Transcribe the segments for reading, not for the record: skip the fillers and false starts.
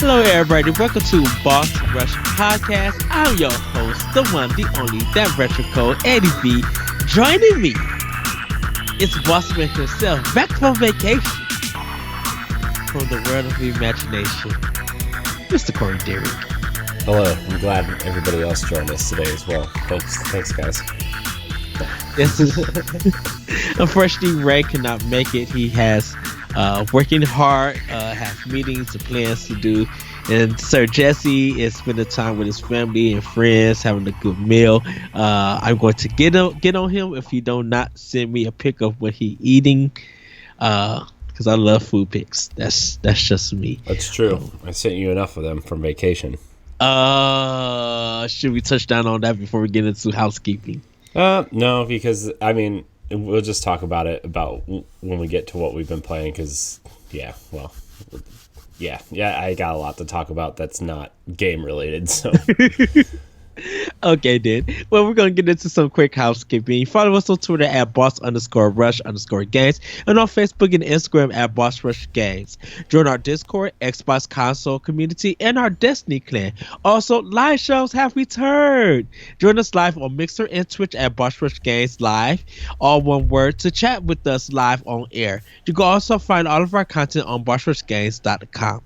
Hello, everybody. Welcome to Boss Rush Podcast. I'm your host, the one, the only, that retro code, Eddie B. Joining me is Bossman himself, back from vacation from the world of imagination, Mr. Corey Derrick. Hello. I'm glad everybody else joined us today as well. Thanks, guys. Yes. Unfortunately, Ray cannot make it. He has working hard, have meetings and plans to do. And Sir Jesse is spending time with his family and friends, having a good meal. I'm going to get on him if he do not send me a pic of what he eating, because I love food pics. That's just me. That's true. I sent you enough of them from vacation. Should we touch down on that before we get into housekeeping? No, because I mean, we'll just talk about it when we get to what we've been playing. Because yeah, I got a lot to talk about that's not game related. So. Okay, then. Well, we're going to get into some quick housekeeping. Follow us on Twitter at boss_rush_games and on Facebook and Instagram at bossrushgames. Join our Discord, Xbox console community, and our Destiny clan. Also, live shows have returned. Join us live on Mixer and Twitch at bossrushgames live, all one word, to chat with us live on air. You can also find all of our content on bossrushgames.com.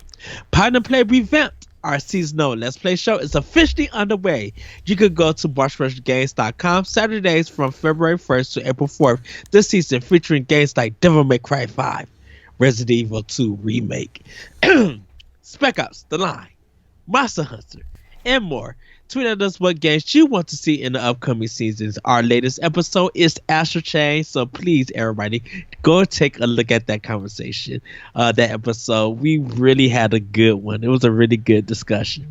Pine and Play revamped. Our seasonal Let's Play show is officially underway. You can go to bossrushgames.com Saturdays from February 1st to April 4th this season, featuring games like Devil May Cry 5, Resident Evil 2 Remake, Spec Ops: The Line, Monster Hunter, and more. Tweet at us what games you want to see in the upcoming seasons. Our latest episode is Astral Chain, so please, everybody, go take a look at that conversation, that episode. We really had a good one. It was a really good discussion.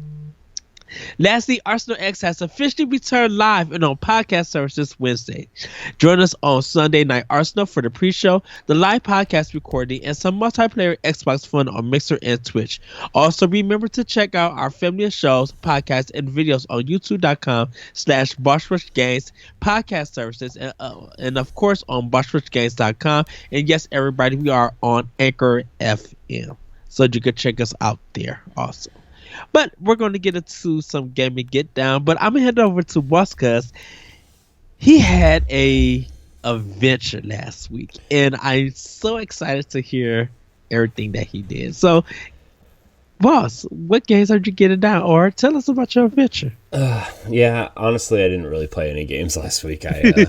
Lastly, Arsenal X has officially returned live and on podcast services Wednesday. Join us on Sunday Night Arsenal for the pre-show, the live podcast recording, and some multiplayer Xbox fun on Mixer and Twitch. Also, remember to check out our family of shows, podcasts, and videos on youtube.com/bossrushgames podcast services, and of course on bossrushgames.com. And yes, everybody, we are on Anchor FM, so you can check us out there also. But we're going to get into some gaming get down. But I'm going to head over to Boss because he had a adventure last week. And I'm so excited to hear everything that he did. So, Boss, what games are you getting down? Or tell us about your adventure. Yeah, honestly, I didn't really play any games last week. I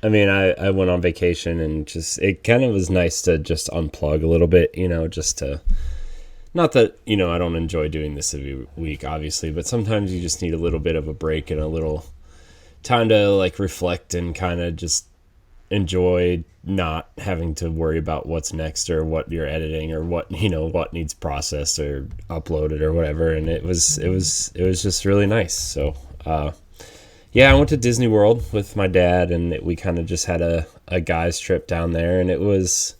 mean, I went on vacation and it kind of was nice to just unplug a little bit, just to... Not that, I don't enjoy doing this every week, obviously, but sometimes you just need a little bit of a break and a little time to, reflect and kind of just enjoy not having to worry about what's next or what you're editing or what, what needs processed or uploaded or whatever. And it was just really nice. So, yeah, I went to Disney World with my dad and we kind of just had a guy's trip down there, and it was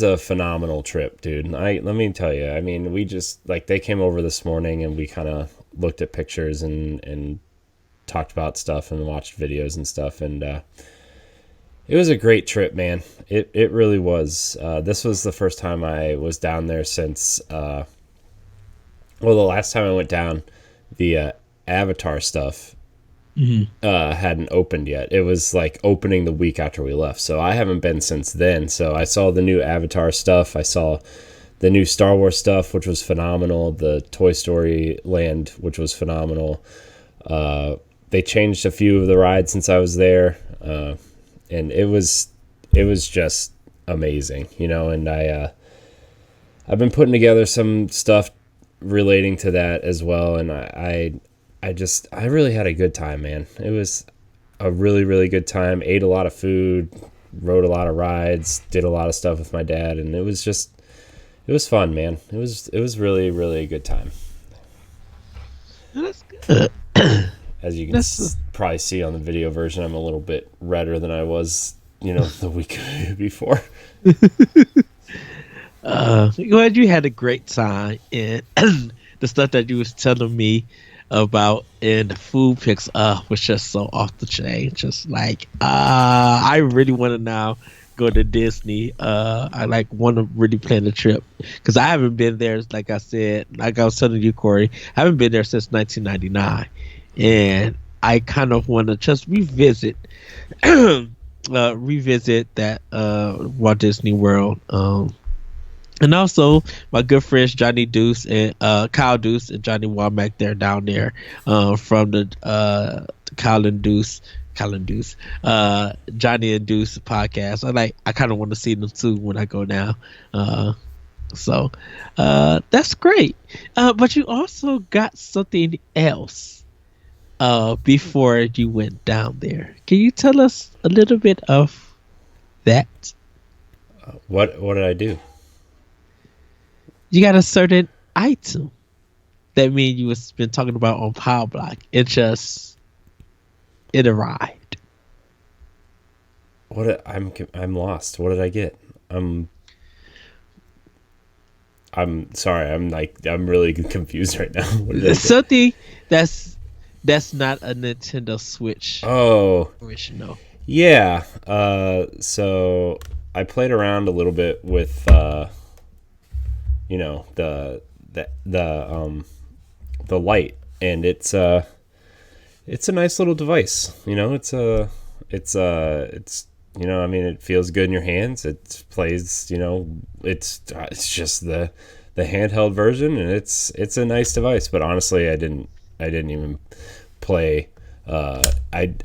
a phenomenal trip, dude. Let me tell you, I mean, we just, they came over this morning and we kind of looked at pictures and talked about stuff and watched videos and stuff. And it was a great trip, man. It really was. This was the first time I was down there since, the last time I went down, the Avatar stuff hadn't opened yet. It was opening the week after we left, so I haven't been since then. So I saw the new Avatar stuff, I saw the new Star Wars stuff, which was phenomenal, the Toy Story Land, which was phenomenal. They changed a few of the rides since I was there, and it was just amazing, and I've been putting together some stuff relating to that as well, and I really had a good time, man. It was a really, really good time. Ate a lot of food, rode a lot of rides, did a lot of stuff with my dad, and it was fun, man. It was really, really a good time. That's good. As you can probably see on the video version, I'm a little bit redder than I was, the week before. Glad you had a great time, and the stuff that you was telling me about in the food pics was just so off the chain. Just I really want to now go to Disney. I like want to really plan a trip because I haven't been there. Like I said, like I was telling you, Corey, I haven't been there since 1999, and I kind of want to just revisit, revisit that Walt Disney World. And also my good friends Johnny Deuce and Kyle Deuce and Johnny Womack, they're down there from the Kyle and Deuce. Johnny and Deuce podcast. I kind of want to see them too when I go down. So that's great. But you also got something else before you went down there. Can you tell us a little bit of that? What did I do? You got a certain item that me and you was been talking about on Power Block. It arrived. I'm lost. What did I get? I'm sorry. I'm really confused right now. What did I get? Something that's not a Nintendo Switch. Oh, original. Yeah. So I played around a little bit with the light, and it's a nice little device. I mean, it feels good in your hands. It plays, it's just the handheld version, and it's a nice device. But honestly, I didn't even play. I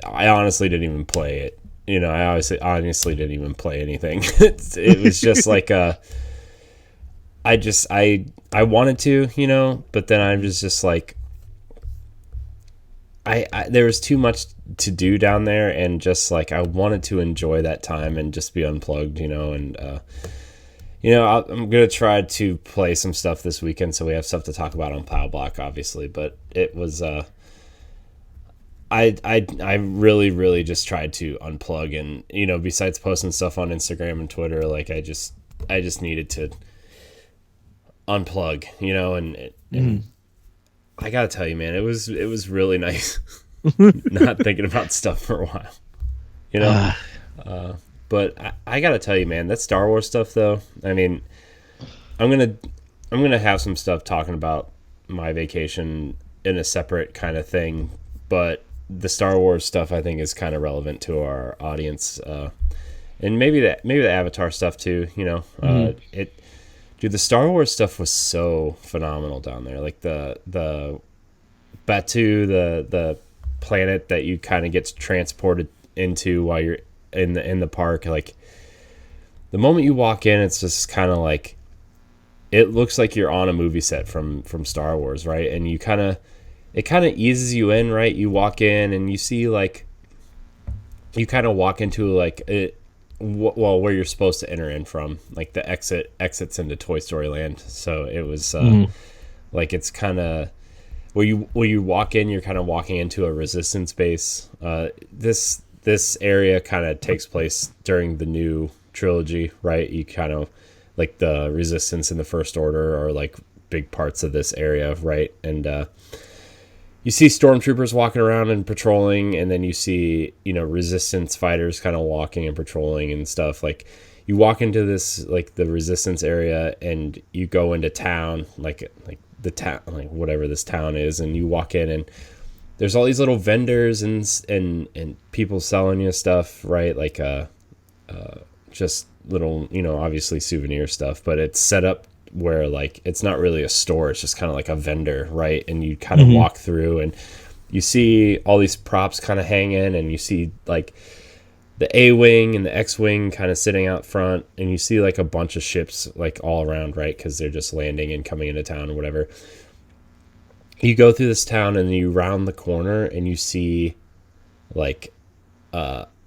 honestly didn't even play it. I honestly didn't even play anything. It was just like I wanted to, but then I was just like, there was too much to do down there, and just like I wanted to enjoy that time and just be unplugged, and I'm gonna try to play some stuff this weekend, so we have stuff to talk about on Power Block, obviously. But it was I really, really just tried to unplug, and besides posting stuff on Instagram and Twitter, like I just needed to unplug, and I gotta tell you, man, it was really nice not thinking about stuff for a while, but I gotta tell you, man, that Star Wars stuff though, I mean, I'm gonna have some stuff talking about my vacation in a separate kind of thing, but the Star Wars stuff I think is kind of relevant to our audience, and maybe the Avatar stuff too, Dude, the Star Wars stuff was so phenomenal down there. Like the Batu, the planet that you kind of get transported into while you're in the park. Like the moment you walk in, it's just kind of like it looks like you're on a movie set from Star Wars, right? And it kind of eases you in, right? You walk in and you see like you kind of walk into like it. Well, where you're supposed to enter in from, like the exits into Toy Story Land. So it was like it's kind of where you walk in, you're kind of walking into a Resistance base. This area kind of takes place during the new trilogy, right? You kind of like the Resistance and the First Order are like big parts of this area, right? And you see stormtroopers walking around and patrolling, and then you see, Resistance fighters kind of walking and patrolling and stuff. Like you walk into this, like the Resistance area, and you go into town, like the town, like whatever this town is, and you walk in, and there's all these little vendors and people selling you stuff, right? Like just little, obviously souvenir stuff, but it's set up where like it's not really a store, it's just kind of like a vendor, right? And you kind of walk through and you see all these props kind of hanging, and you see like the A-wing and the X-wing kind of sitting out front, and you see like a bunch of ships like all around, right? Because they're just landing and coming into town or whatever. You go through this town and you round the corner and you see like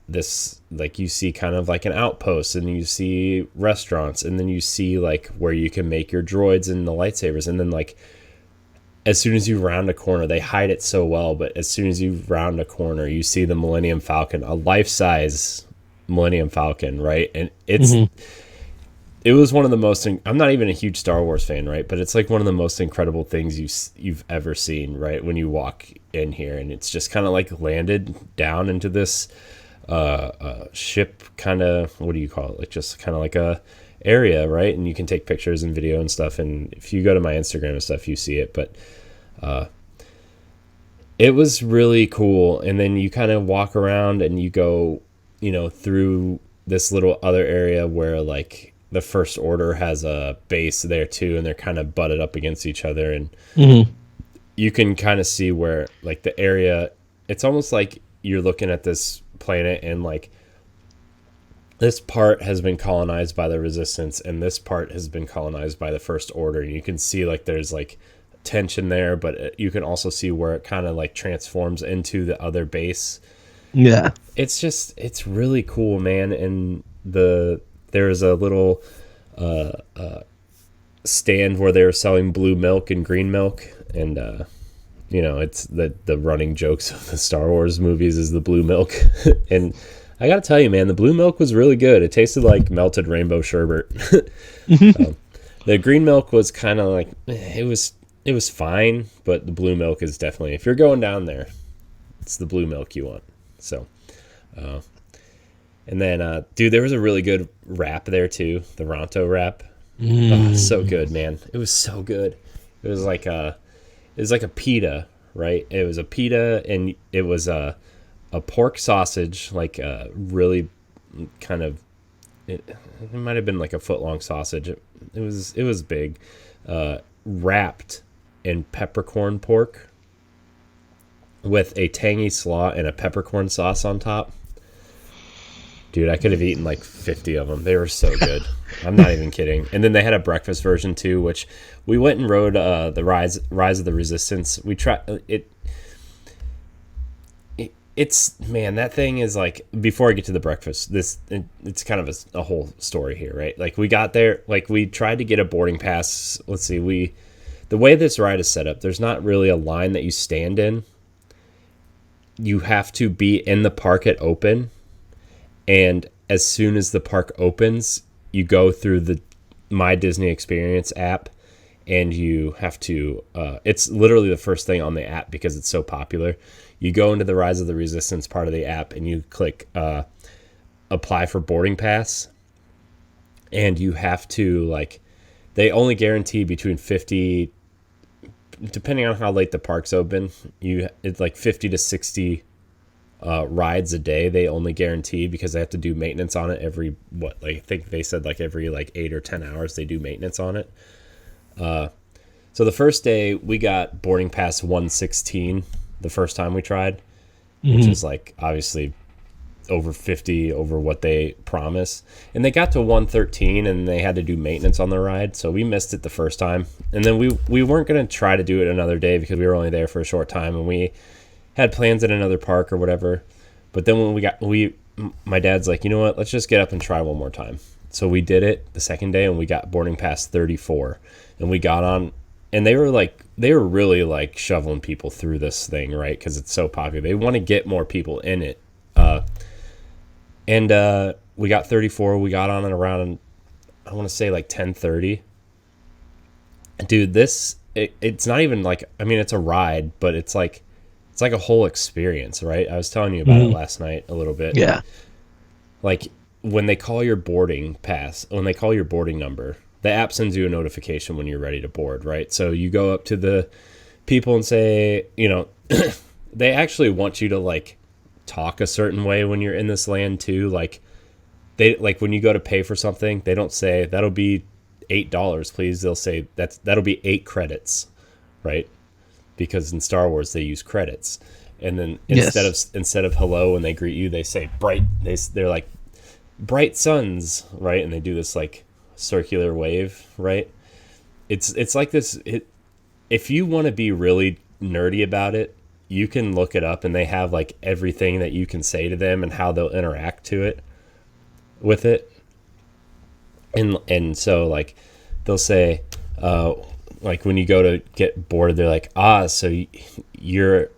this, like you see kind of like an outpost, and you see restaurants, and then you see like where you can make your droids and the lightsabers, and then like as soon as you round a corner, they hide it so well, but as soon as you round a corner, you see the Millennium Falcon, a life-size Millennium Falcon, right? And it was one of the most, I'm not even a huge Star Wars fan, right? But it's like one of the most incredible things you've ever seen, right? When you walk in here, and it's just kind of like landed down into this ship kind of, what do you call it? Like just kind of like a area, right? And you can take pictures and video and stuff. And if you go to my Instagram and stuff, you see it. But it was really cool. And then you kind of walk around and you go, through this little other area where like the First Order has a base there too, and they're kind of butted up against each other. And you can kind of see where like the area, it's almost like you're looking at this planet and like this part has been colonized by the Resistance and this part has been colonized by the First Order. And you can see like there's like tension there, but you can also see where it kind of like transforms into the other base. Yeah. It's really cool, man. And there's a little stand where they were selling blue milk and green milk, and it's the running jokes of the Star Wars movies is the blue milk. And I gotta tell you, man, the blue milk was really good. It tasted like melted rainbow sherbet. The green milk was kind of like it was fine, but the blue milk is definitely, if you're going down there, it's the blue milk you want. So and then dude, there was a really good wrap there too, the Ronto wrap. Oh, so good, man. It was so good. It was like a pita, right? It was a pita, and it was a pork sausage, like a really kind of, it might have been like a foot long sausage. It was big, wrapped in peppercorn pork with a tangy slaw and a peppercorn sauce on top. Dude, I could have eaten like 50 of them. They were so good. I'm not even kidding. And then they had a breakfast version too, which we went and rode the Rise of the Resistance. We tried it. It's, man, that thing is like, before I get to the breakfast, it's kind of a whole story here, right? Like we got there, like we tried to get a boarding pass. Let's see, the way this ride is set up, there's not really a line that you stand in. You have to be in the park at open. And as soon as the park opens, you go through the My Disney Experience app, and you have to, it's literally the first thing on the app because it's so popular. You go into the Rise of the Resistance part of the app and you click apply for boarding pass. And you have to, like, they only guarantee between 50, depending on how late the park's open, it's like 50 to 60 rides a day they only guarantee, because they have to do maintenance on it every, I think they said like every like 8 or 10 hours they do maintenance on it. So the first day we got boarding pass 116 the first time we tried, which is like obviously over 50 over what they promise. And they got to 113 and they had to do maintenance on the ride, so we missed it the first time. And then we weren't going to try to do it another day because we were only there for a short time and we had plans at another park or whatever. But then when my dad's like, you know what, let's just get up and try one more time. So we did it the second day and we got boarding pass 34, and we got on, and they were really like shoveling people through this thing, right? Because it's so popular. They want to get more people in it. And we got 34. We got on at around, I want to say like 10:30. Dude, it's not even like, I mean, it's a ride, but it's like a whole experience, right? I was telling you about it last night a little bit. Yeah. Like when they call your boarding number, the app sends you a notification when you're ready to board, right? So you go up to the people and say, they actually want you to like talk a certain way when you're in this land too. Like when you go to pay for something, they don't say that'll be $8, please. They'll say that'll be 8 credits, right? Because in Star Wars they use credits. And then instead of hello when they greet you, they say bright. They're like bright suns, right? And they do this like circular wave, right? It's like this. If you want to be really nerdy about it, you can look it up, and they have like everything that you can say to them and how they'll interact with it. And so like they'll say, like when you go to get boarded, they're like, so you're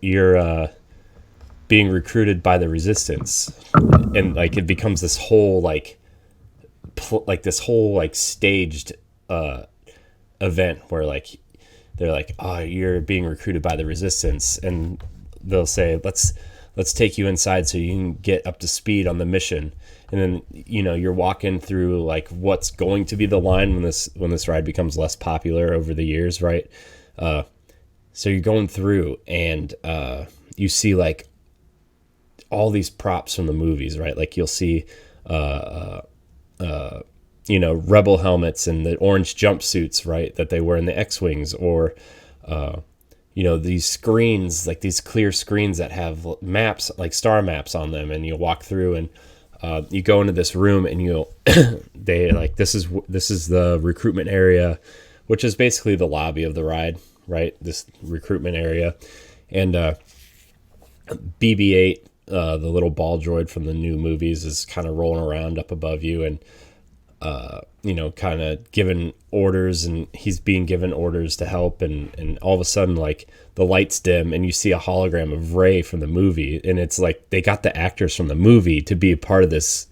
being recruited by the Resistance, and like it becomes this whole staged event where like they're like, you're being recruited by the Resistance, and they'll say let's let's take you inside so you can get up to speed on the mission. And then, you're walking through like what's going to be the line when this ride becomes less popular over the years, right? So you're going through and you see like all these props from the movies, right? Like you'll see rebel helmets and the orange jumpsuits, right, that they wear in the X-Wings, or these screens, like these clear screens that have maps, like star maps on them, and you walk through and you go into this room and you'll they like this is the recruitment area, which is basically the lobby of the ride, right? This recruitment area. And BB-8, the little ball droid from the new movies, is kind of rolling around up above you and kind of giving orders, and he's being given orders to help, and all of a sudden, like, the lights dim and you see a hologram of Rey from the movie, and it's like they got the actors from the movie to be a part of this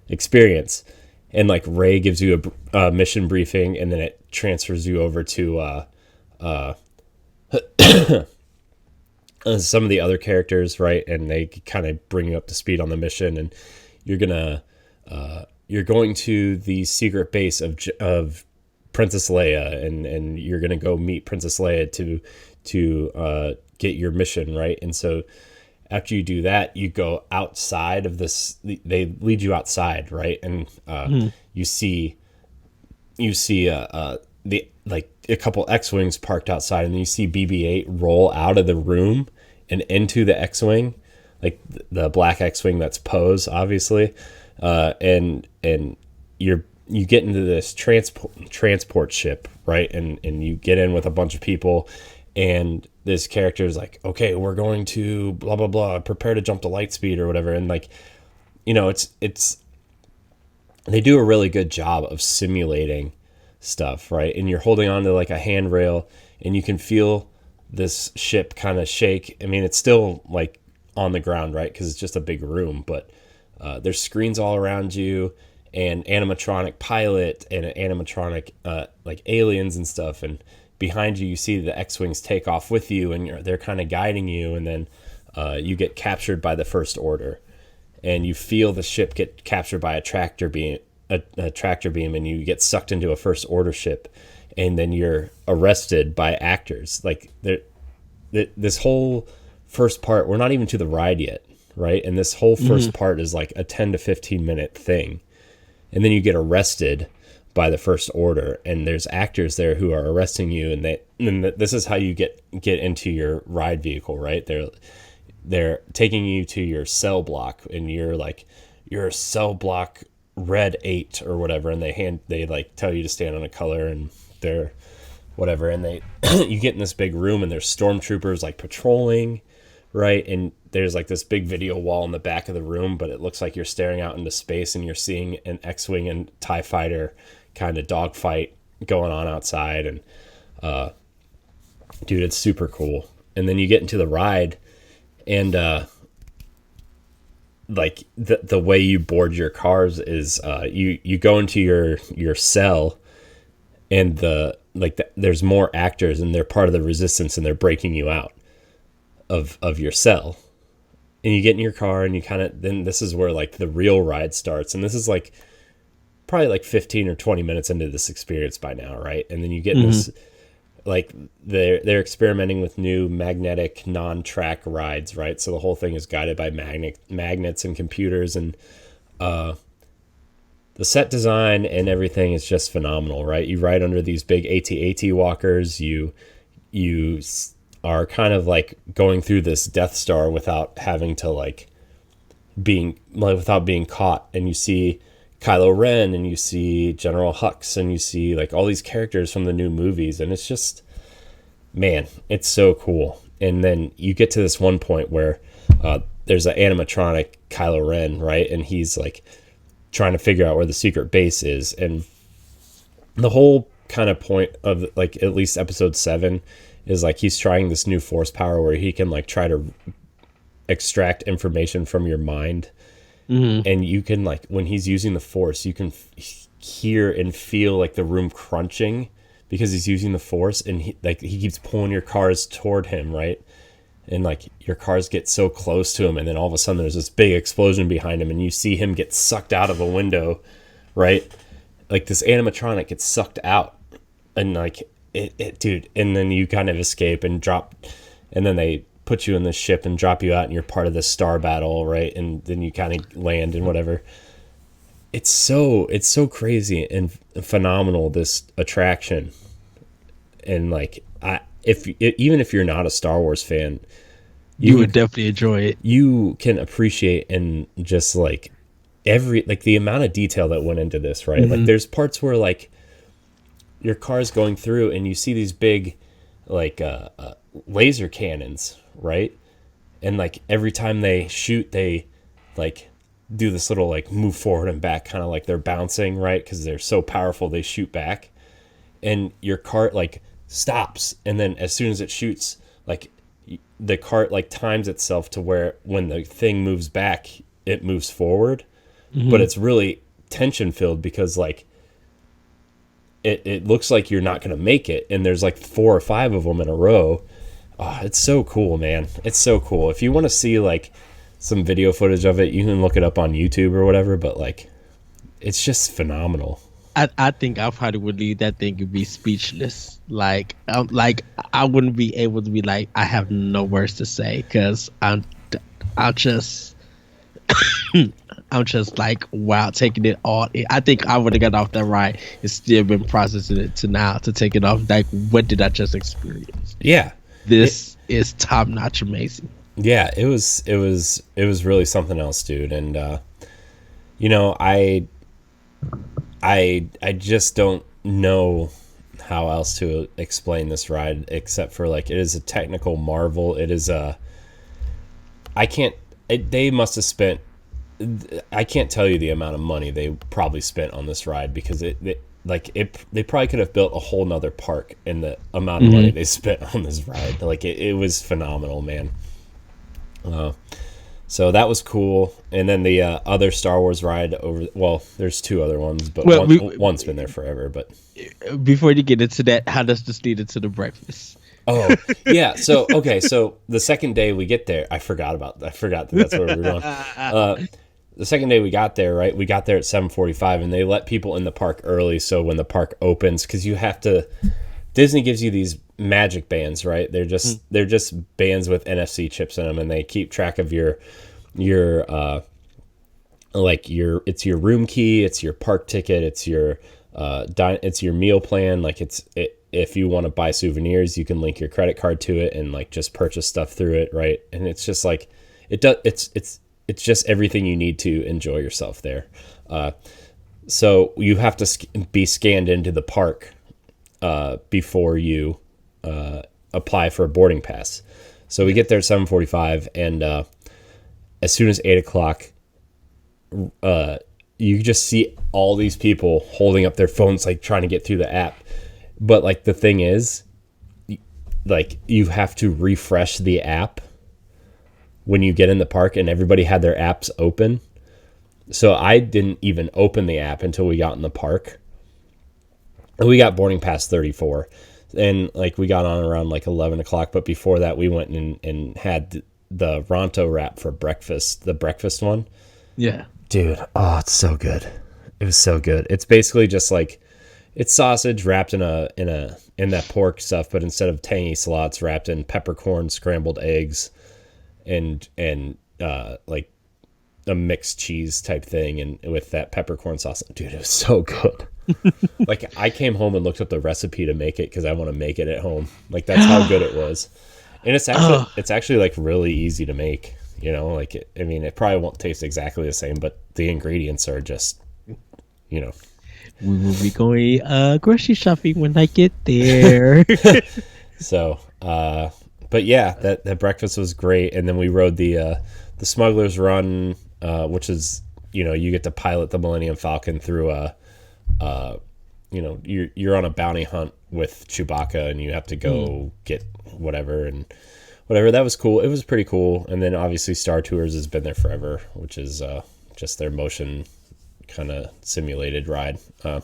experience. And like Rey gives you a mission briefing, and then it transfers you over to some of the other characters, right? And they kind of bring you up to speed on the mission, and you're going to the secret base of Princess Leia, and you're gonna go meet Princess Leia to get your mission, right? And so after you do that, you go outside of this. They lead you outside, right? And you see the like a couple X-Wings parked outside, and you see BB-8 roll out of the room and into the X-Wing, like the black X-Wing that's Poe's, obviously. And you get into this transport ship, right? And you get in with a bunch of people, and this character is like, okay, we're going to blah, blah, blah, prepare to jump to light speed or whatever. And like, it's, they do a really good job of simulating stuff, right? And you're holding on to like a handrail, and you can feel this ship kind of shake. I mean, it's still like on the ground, right? Because it's just a big room, but there's screens all around you, and animatronic pilot and animatronic like aliens and stuff. And behind you, you see the X-Wings take off with you, and they're kind of guiding you. And then you get captured by the First Order, and you feel the ship get captured by a tractor beam, and you get sucked into a First Order ship, and then you're arrested by actors. Like this whole first part, we're not even to the ride yet, right? And this whole first part is like a 10 to 15 minute thing. And then you get arrested by the First Order, and there's actors there who are arresting you, and this is how you get into your ride vehicle, right? They're taking you to your cell block, and you're cell block red 8 or whatever, and they like tell you to stand on a color, and they're whatever, and they you get in this big room, and there's stormtroopers like patrolling, right? And there's like this big video wall in the back of the room, but it looks like you're staring out into space, and you're seeing an X-Wing and TIE fighter kind of dogfight going on outside. And dude, it's super cool. And then you get into the ride, and like the way you board your cars is you go into your cell, and there's more actors, and they're part of the resistance, and they're breaking you out of your cell. And you get in your car, and you then this is where like the real ride starts. And this is like probably like 15 or 20 minutes into this experience by now, right? And then you get this, like they're experimenting with new magnetic non-track rides, right? So the whole thing is guided by magnets and computers, and the set design and everything is just phenomenal, right? You ride under these big AT-AT walkers. You are kind of like going through this Death Star without having to without being caught. And you see Kylo Ren, and you see General Hux, and you see like all these characters from the new movies, and it's just, man, it's so cool. And then you get to this one point where there's an animatronic Kylo Ren, right? And he's like trying to figure out where the secret base is. And the whole kind of point of like at least episode 7 is like he's trying this new force power where he can like try to extract information from your mind. And you can like, when he's using the force, you can hear and feel like the room crunching because he's using the force, and he keeps pulling your cars toward him, right? and like your cars get so close to him, and then all of a sudden there's this big explosion behind him, and you see him get sucked out of a window, right? Like this animatronic gets sucked out, and like it dude, and then you kind of escape and drop, and then they put you in the ship and drop you out, and you're part of the star battle, right? And then you kind of land and whatever. It's so crazy and phenomenal, this attraction. And like even if you're not a Star Wars fan, you would definitely enjoy it. You can appreciate and just like the amount of detail that went into this, right? Like there's parts where like your car's going through and you see these big like laser cannons, right? And like every time they shoot, they like do this little like move forward and back, kind of like they're bouncing, right? Because they're so powerful, they shoot back, and your cart like stops, and then as soon as it shoots, like the cart like times itself to where when the thing moves back, it moves forward, but it's really tension filled because like it looks like you're not going to make it, and there's like 4 or 5 of them in a row. Oh, it's so cool, man. It's so cool. If you want to see like some video footage of it, you can look it up on YouTube or whatever, but like it's just phenomenal. I think I probably would leave that thing and be speechless. Like I wouldn't be able to be like, I have no words to say, because I'm just I'm just like, wow, taking it all in. I think I would have got off that ride and still been processing it to now to take it off. Like, what did I just experience? Yeah, this is top notch amazing. Yeah, it was really something else, dude. And you know, I just don't know how else to explain this ride except for like, it is a technical marvel. It is they must have spent, I can't tell you the amount of money they probably spent on this ride, because they probably could have built a whole nother park in the amount of money they spent on this ride. Like it was phenomenal, man. So that was cool. And then the other Star Wars ride there's 2 other ones, but one's been there forever. But before you get into that, how does this lead into the breakfast? Oh, yeah. So, okay. So the second day we get there, I forgot that that's where we were going. The second day we got there, right? We got there at 7:45, and they let people in the park early. So when the park opens, because you have to, Disney gives you these magic bands, right? They're just bands with NFC chips in them, and they keep track of your it's your room key, it's your park ticket, it's your meal plan. Like if you want to buy souvenirs, you can link your credit card to it and like just purchase stuff through it, right? And it's just like it's just everything you need to enjoy yourself there. So you have to be scanned into the park before you apply for a boarding pass. So we get there at 7:45, and as soon as 8:00, you just see all these people holding up their phones, like trying to get through the app. But like the thing is, like you have to refresh the app when you get in the park, and everybody had their apps open. So I didn't even open the app until we got in the park. And we got boarding pass 34, and like we got on around like 11:00. But before that, we went and had the Ronto wrap for breakfast, the breakfast one. Yeah, dude. Oh, it's so good. It was so good. It's basically just like, it's sausage wrapped in that pork stuff, but instead of tangy slots, wrapped in peppercorn, scrambled eggs, and like a mixed cheese type thing, and with that peppercorn sauce. Dude, it was so good. Like I came home and looked up the recipe to make it, because I want to make it at home. Like that's how good it was. And it's actually like really easy to make, you know, like it probably won't taste exactly the same, but the ingredients are just, you know. We will be going grocery shopping when I get there. So, but yeah, that breakfast was great. And then we rode the Smuggler's Run, which is, you know, you get to pilot the Millennium Falcon through you know, you're on a bounty hunt with Chewbacca, and you have to go get whatever. That was cool. It was pretty cool. And then obviously Star Tours has been there forever, which is just their motion kind of simulated ride. So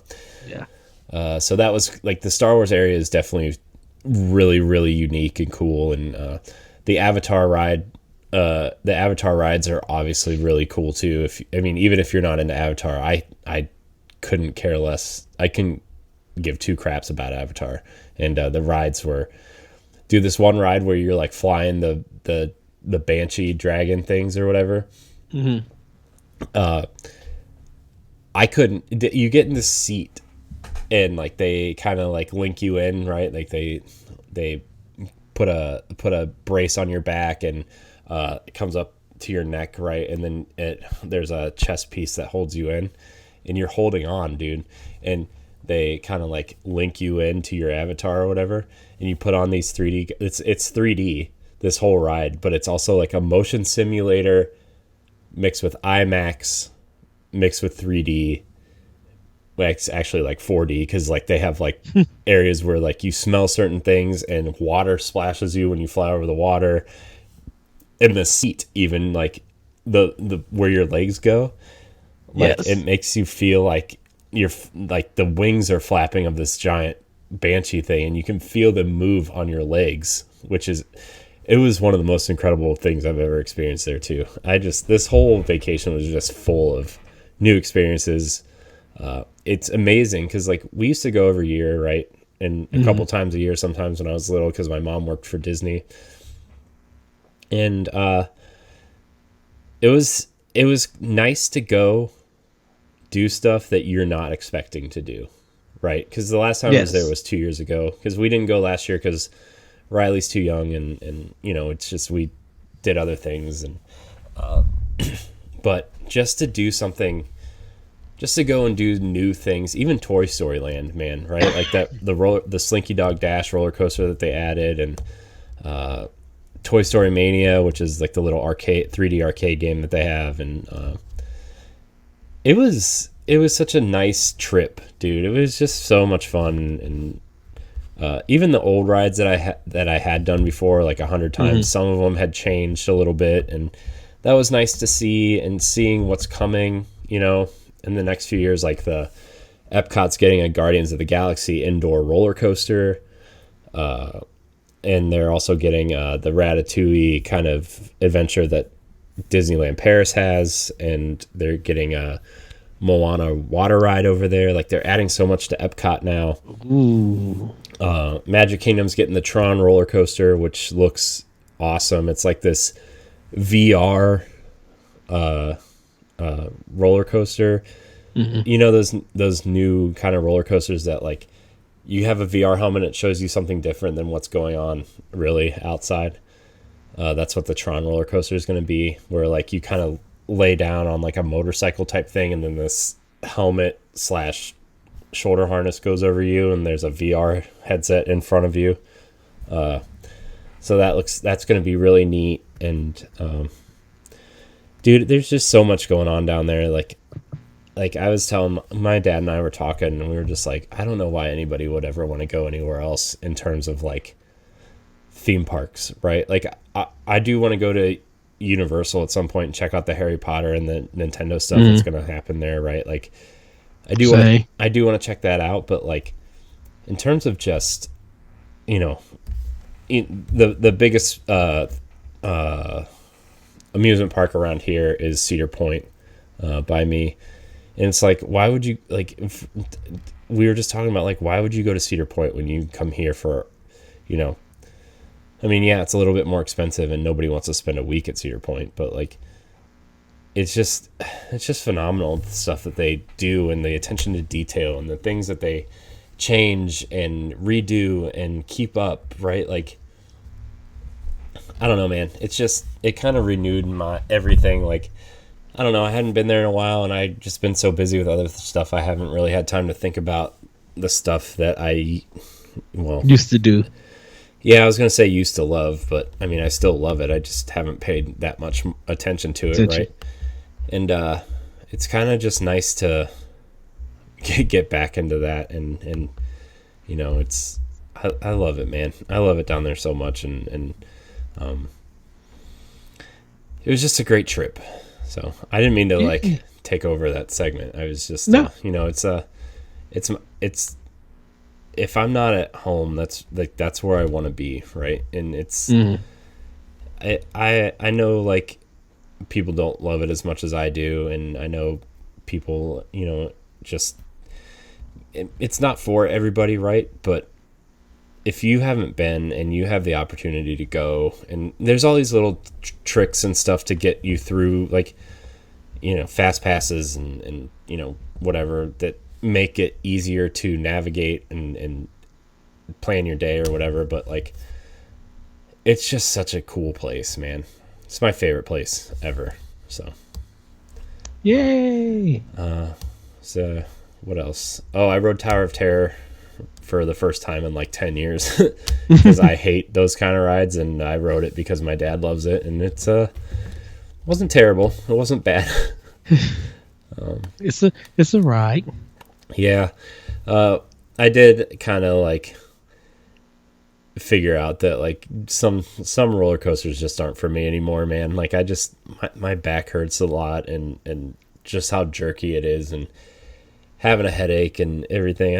that was like, the Star Wars area is definitely really, really unique and cool. And the Avatar ride. The Avatar rides are obviously really cool too. Even if you're not into Avatar, I couldn't care less. I can give two craps about Avatar. And the rides were, do this one ride where you're like flying the Banshee dragon things or whatever. Mm-hmm. I couldn't. You get in the seat, and like they kind of like link you in, right? Like they put a brace on your back, and it comes up to your neck, right? And then there's a chest piece that holds you in, and you're holding on, dude. And they kind of like link you into your avatar or whatever, and you put on these 3D. It's 3D this whole ride, but it's also like a motion simulator mixed with IMAX, mixed with 3D. Well, it's actually like 4D because like they have like areas where like you smell certain things and water splashes you when you fly over the water. And the seat, even like the where your legs go, like Yes. it makes you feel like you're like the wings are flapping of this giant banshee thing, and you can feel them move on your legs, it was one of the most incredible things I've ever experienced there too. This whole vacation was just full of new experiences. It's amazing because like we used to go every year, right? And a couple times a year sometimes when I was little because my mom worked for Disney. And it was nice to go do stuff that you're not expecting to do, right? Because the last time I was there was 2 years ago. Because we didn't go last year because Riley's too young, and it's just we did other things, and but just to do something, just to go and do new things, even Toy Story Land, man, right? Like the Slinky Dog Dash roller coaster that they added, and Toy Story Mania, which is like the little 3D arcade game that they have, and it was such a nice trip, dude. It was just so much fun, and even the old rides that I had done before like 100 times, some of them had changed a little bit, and that was nice to see, and seeing what's coming, in the next few years. Like the Epcot's getting a Guardians of the Galaxy indoor roller coaster. And they're also getting the Ratatouille kind of adventure that Disneyland Paris has, and they're getting a Moana water ride over there. Like they're adding so much to Epcot now. Ooh. Magic Kingdom's getting the Tron roller coaster, which looks awesome. It's like this VR roller coaster. Those new kind of roller coasters that like you have a VR helmet, it shows you something different than what's going on really outside. That's what the Tron roller coaster is going to be, where like you kind of lay down on like a motorcycle type thing, and then this helmet / shoulder harness goes over you, and there's a VR headset in front of you. So that's going to be really neat. And dude, there's just so much going on down there. Like I was telling my dad, and I were talking, and we were just like, I don't know why anybody would ever want to go anywhere else in terms of like theme parks, right? Like I do want to go to Universal at some point and check out the Harry Potter and the Nintendo stuff that's going to happen there, right? Like I do want to check that out, but like in terms of just the biggest amusement park around here is Cedar Point by me. And it's like, why would you, like, we were just talking about, like, why would you go to Cedar Point when you come here for, it's a little bit more expensive, and nobody wants to spend a week at Cedar Point, but, like, it's just phenomenal, the stuff that they do, and the attention to detail, and the things that they change and redo and keep up, right? Like, I don't know, man. It kind of renewed my everything, like, I don't know. I hadn't been there in a while, and I'd just been so busy with other stuff. I haven't really had time to think about the stuff that I used to do. Yeah, I was going to say used to love, but I mean, I still love it. I just haven't paid that much attention to it, right? And it's kind of just nice to get back into that, and it's I love it, man. I love it down there so much, and it was just a great trip. So I didn't mean to take over that segment. I was just it's if I'm not at home, that's where I want to be, right? And it's I know like people don't love it as much as I do, and I know people, just it's not for everybody, right? But if you haven't been and you have the opportunity to go, and there's all these little tricks and stuff to get you through, like, fast passes and whatever, that make it easier to navigate and plan your day or whatever. But like, it's just such a cool place, man. It's my favorite place ever. So, Yay! So what else? Oh, I rode Tower of Terror for the first time in like 10 years because I hate those kind of rides, and I rode it because my dad loves it, and it's wasn't terrible. It wasn't bad. It's a ride. Yeah. I did kind of like figure out that like some roller coasters just aren't for me anymore, man. Like my back hurts a lot, and just how jerky it is, and having a headache and everything.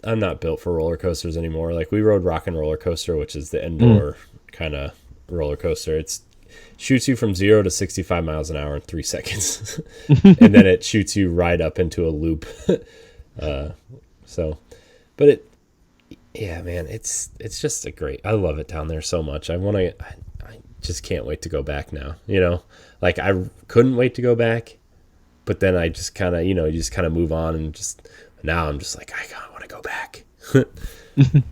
I'm not built for roller coasters anymore. Like, we rode Rock and Roller Coaster, which is the indoor kind of roller coaster. It shoots you from 0 to 65 miles an hour in 3 seconds. And then it shoots you right up into a loop. But yeah, man, it's just I love it down there so much. I just can't wait to go back now. Like, I couldn't wait to go back, but then I just kind of, you just kind of move on, and now I'm just like, I want to go back. Even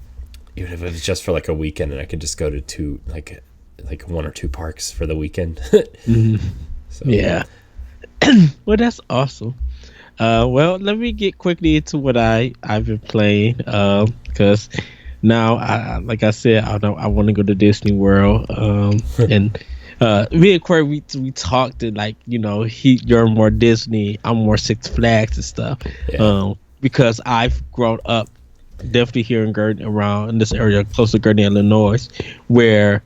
if it was just for like a weekend, and I could just go to two, like 1 or 2 parks for the weekend. So. Yeah. Well, that's awesome. Well, let me get quickly into what I've been playing. Because now, like I said, I want to go to Disney World. And me and Corey, we talked, and like, you're more Disney, I'm more Six Flags and stuff. Yeah. Because I've grown up definitely here around in this area close to Gurney, Illinois, where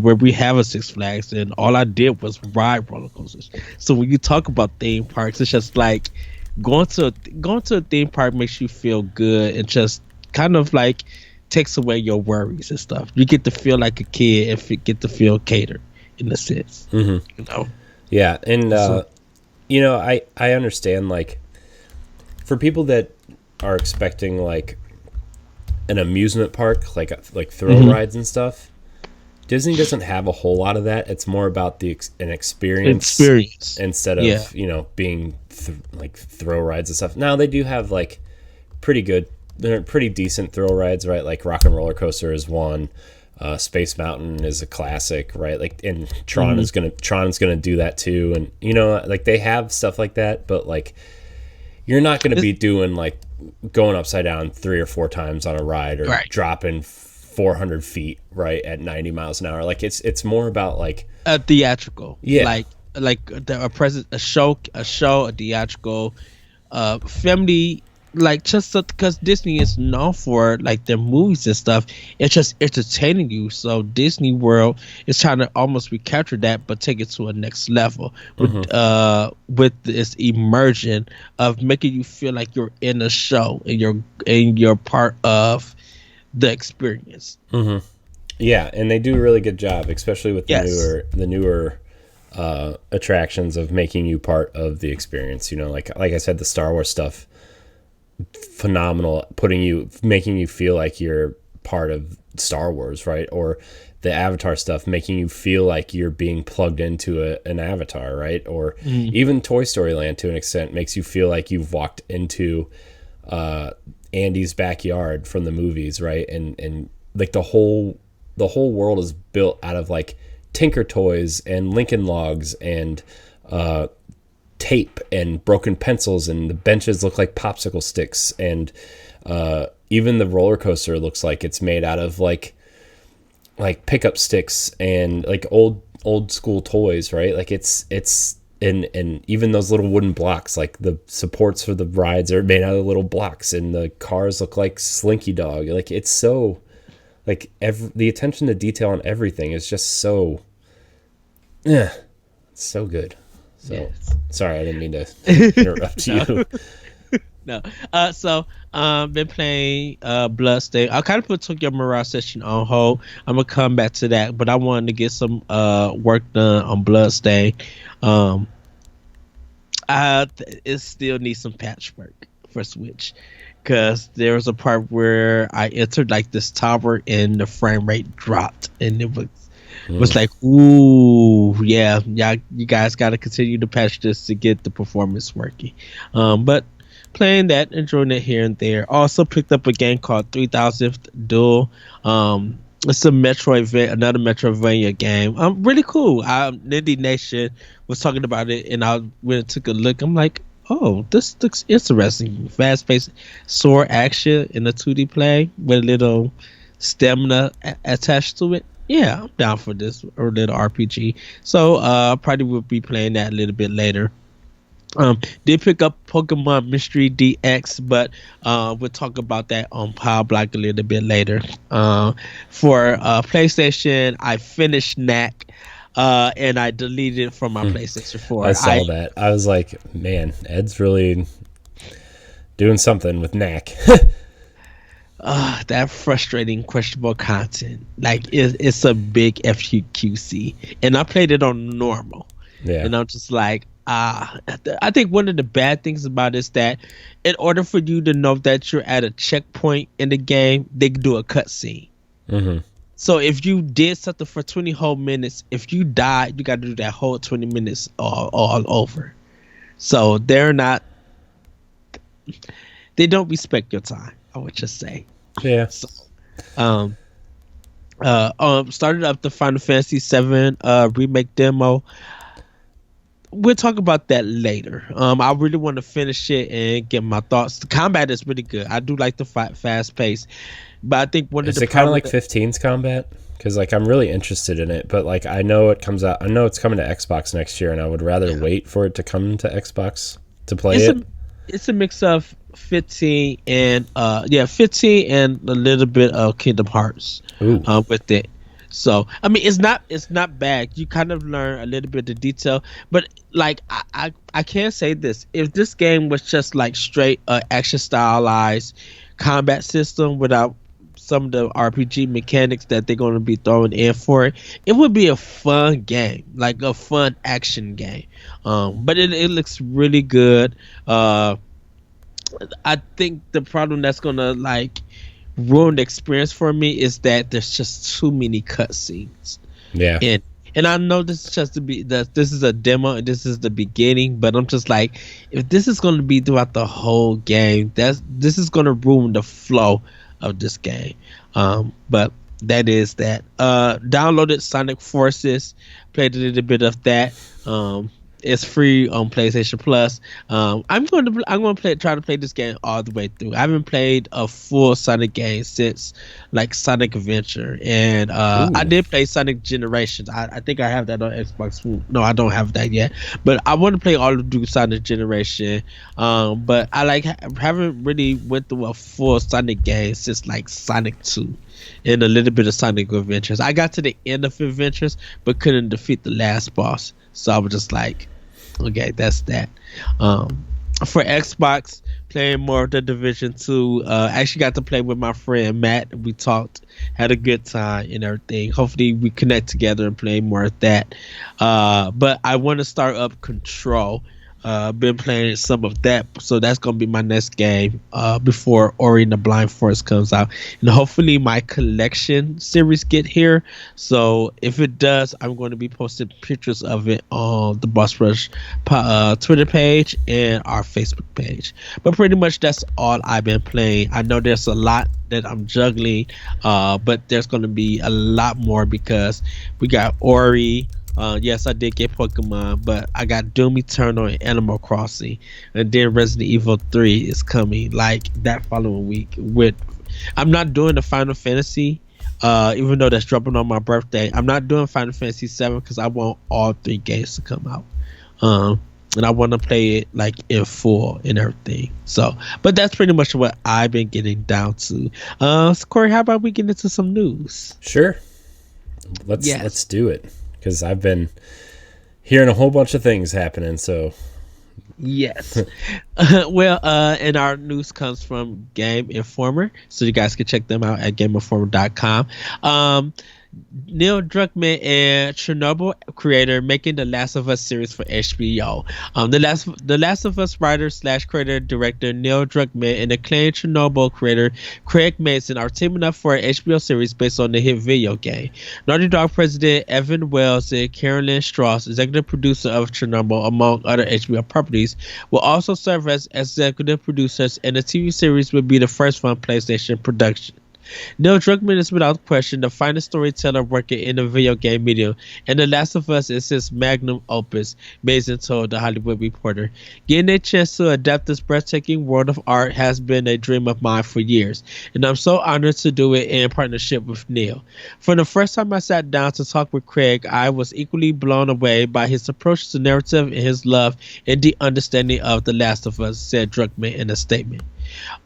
we have a Six Flags, and all I did was ride roller coasters. So when you talk about theme parks, it's just like going to a theme park makes you feel good, and just kind of like takes away your worries and stuff. You get to feel like a kid, if you get to feel catered in a sense. Yeah, and I understand, like, for people that are expecting like an amusement park, like thrill rides and stuff, Disney doesn't have a whole lot of that. It's more about an experience instead of being like thrill rides and stuff. Now they do have like they're pretty decent thrill rides, right? Like Rock and Roller Coaster is one. Space Mountain is a classic, right? Like, and Tron's gonna do that too, and like they have stuff like that, but like you're not gonna be doing like going upside down 3 or 4 times on a ride, or dropping 400 feet right at 90 miles an hour. Like, it's more about like a theatrical, yeah, like a show, a theatrical, family. Like, just because Disney is known for like their movies and stuff, it's just entertaining you. So Disney World is trying to almost recapture that, but take it to a next level with this immersion of making you feel like you're in a show, and you're part of the experience. Yeah, and they do a really good job, especially with the newer attractions, of making you part of the experience. Like I said, the Star Wars stuff, phenomenal, making you feel like you're part of Star Wars, right? Or the Avatar stuff, making you feel like you're being plugged into an avatar, right? Or even Toy Story Land, to an extent, makes you feel like you've walked into Andy's backyard from the movies, right? And like the whole world is built out of like Tinker Toys and Lincoln Logs and tape and broken pencils, and the benches look like popsicle sticks, and even the roller coaster looks like it's made out of like pickup sticks and like old school toys, right? Like it's and even those little wooden blocks, like the supports for the rides are made out of little blocks, and the cars look like Slinky Dog. Like, it's so like the attention to detail on everything is just so it's so good. So sorry, I didn't mean to interrupt you. No. Been playing Bloodstain. I kind of put Tokyo Mirage Session on hold. I'm gonna come back to that, but I wanted to get some work done on Bloodstain. Um, it still needs some patchwork for Switch, because there was a part where I entered like this tower and the frame rate dropped, and it was like, ooh, yeah, you guys got to continue to patch this to get the performance working. But playing that, enjoying it here and there. Also picked up a game called 3000th Duel. It's another Metroidvania game. Really cool. Nindy Nation was talking about it, and I went and took a look. I'm like, oh, this looks interesting. Fast paced sword action in a 2D play with a little stamina attached to it. Yeah, I'm down for this or little RPG. So probably will be playing that a little bit later. Did pick up Pokemon Mystery DX, but we'll talk about that on Power Block a little bit later. For PlayStation, I finished Knack, and I deleted it from my PlayStation 4. I saw that. I was like, man, Ed's really doing something with Knack. That frustrating questionable content. Like it's a big FQC, and I played it on normal. Yeah, and I'm just like, I think one of the bad things about it is that in order for you to know that you're at a checkpoint in the game, they do a cutscene. Mm-hmm. So if you did something for 20 whole minutes, if you died, you got to do that whole 20 minutes all over. So they don't respect your time, I would just say. Yeah. So, started up the Final Fantasy VII remake demo. We'll talk about that later. I really want to finish it and get my thoughts. The combat is really good. I do like the fast pace, but I think is it kind of like 15's combat? Because like I'm really interested in it, but like I know it comes out. I know it's coming to Xbox next year, and I would rather wait for it to come to Xbox to play it. It's a mix of 15 and 15 and a little bit of Kingdom Hearts with it. So I mean, it's not bad. You kind of learn a little bit of detail, but like I can't say this. If this game was just like straight action stylized combat system without some of the RPG mechanics that they're going to be throwing in for it, it would be a fun game, like a fun action game. But it looks really good. I think the problem that's gonna like ruin the experience for me is that there's just too many cutscenes. Yeah. And I know this is just this is a demo and this is the beginning, but I'm just like, if this is going to be throughout the whole game, this is going to ruin the flow of this game. But that is that. Downloaded Sonic Forces, played a little bit of that. It's free on PlayStation Plus. I'm going to try to play this game all the way through. I haven't played a full Sonic game since like Sonic Adventure, and I did play Sonic Generations. I think I have that on Xbox. No, I don't have that yet, but I want to play all of the Sonic Generation. But I haven't really went through a full Sonic game since like Sonic 2 and a little bit of Sonic Adventures. I got to the end of Adventures, but couldn't defeat the last boss. So I was just like, okay, that's that. For Xbox, playing more of the Division 2. Actually got to play with my friend Matt. We talked, had a good time and everything. Hopefully we connect together and play more of that. But I want to start up Control. Been playing some of that, so that's gonna be my next game before Ori and the Blind Forest comes out, and hopefully my collection series get here. So if it does, I'm going to be posting pictures of it on the Boss Rush Twitter page and our Facebook page. But pretty much that's all I've been playing. I know there's a lot that I'm juggling, but there's going to be a lot more because we got Ori. Yes, I did get Pokemon, but I got Doom Eternal and Animal Crossing, and then Resident Evil 3 is coming like that following week. I'm not doing the Final Fantasy, even though that's dropping on my birthday. I'm not doing Final Fantasy 7 because I want all 3 games to come out, and I want to play it like in full and everything. So, but that's pretty much what I've been getting down to. So Corey, how about we get into some news? Sure, let's do it. Because I've been hearing a whole bunch of things happening, so Yes. And our news comes from Game Informer, so you guys can check them out at GameInformer.com. Neil Druckmann and Chernobyl creator making the Last of Us series for HBO. The Last of Us writer slash creator director Neil Druckmann and acclaimed Chernobyl creator Craig Mason are teaming up for an HBO series based on the hit video game. Naughty Dog president Evan Wells and Carolyn Strauss, executive producer of Chernobyl, among other HBO properties, will also serve as executive producers, and the TV series will be the first from PlayStation production. Neil Druckmann is without question the finest storyteller working in the video game medium, and The Last of Us is his magnum opus, Mason told The Hollywood Reporter. Getting a chance to adapt this breathtaking world of art has been a dream of mine for years, and I'm so honored to do it in partnership with Neil. From the first time I sat down to talk with Craig, I was equally blown away by his approach to narrative and his love and deep understanding of The Last of Us, said Druckmann in a statement.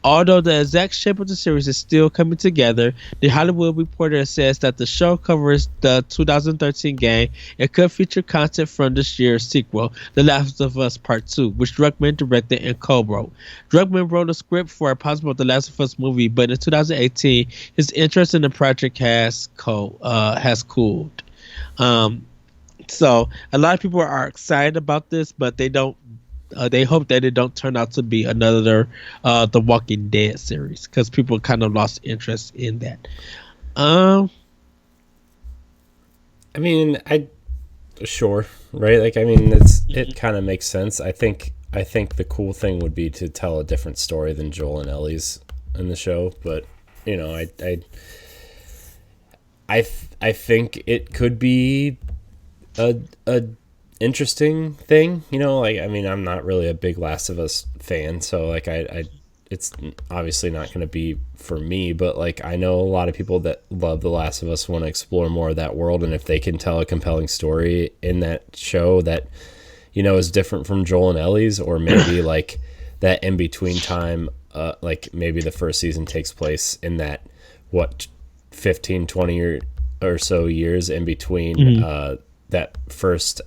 Although the exact shape of the series is still coming together, The Hollywood Reporter says that the show covers the 2013 game and could feature content from this year's sequel, The Last of Us Part 2, which Druckmann directed and co-wrote. Druckmann wrote a script for a possible The Last of Us movie, but in 2018, his interest in the project has cooled. So a lot of people are excited about this, but they don't. They hope that it don't turn out to be another The Walking Dead series, because people kind of lost interest in that. I mean, sure, right? Like, I mean, it kind of makes sense. I think the cool thing would be to tell a different story than Joel and Ellie's in the show, but you know, I think it could be a interesting thing, you know. Like, I mean, I'm not really a big Last of Us fan, so like it's obviously not going to be for me, but like I know a lot of people that love The Last of Us want to explore more of that world, and if they can tell a compelling story in that show that, you know, is different from Joel and Ellie's, or maybe like that in between time, like maybe the first season takes place in that 15-20 or so years in between that first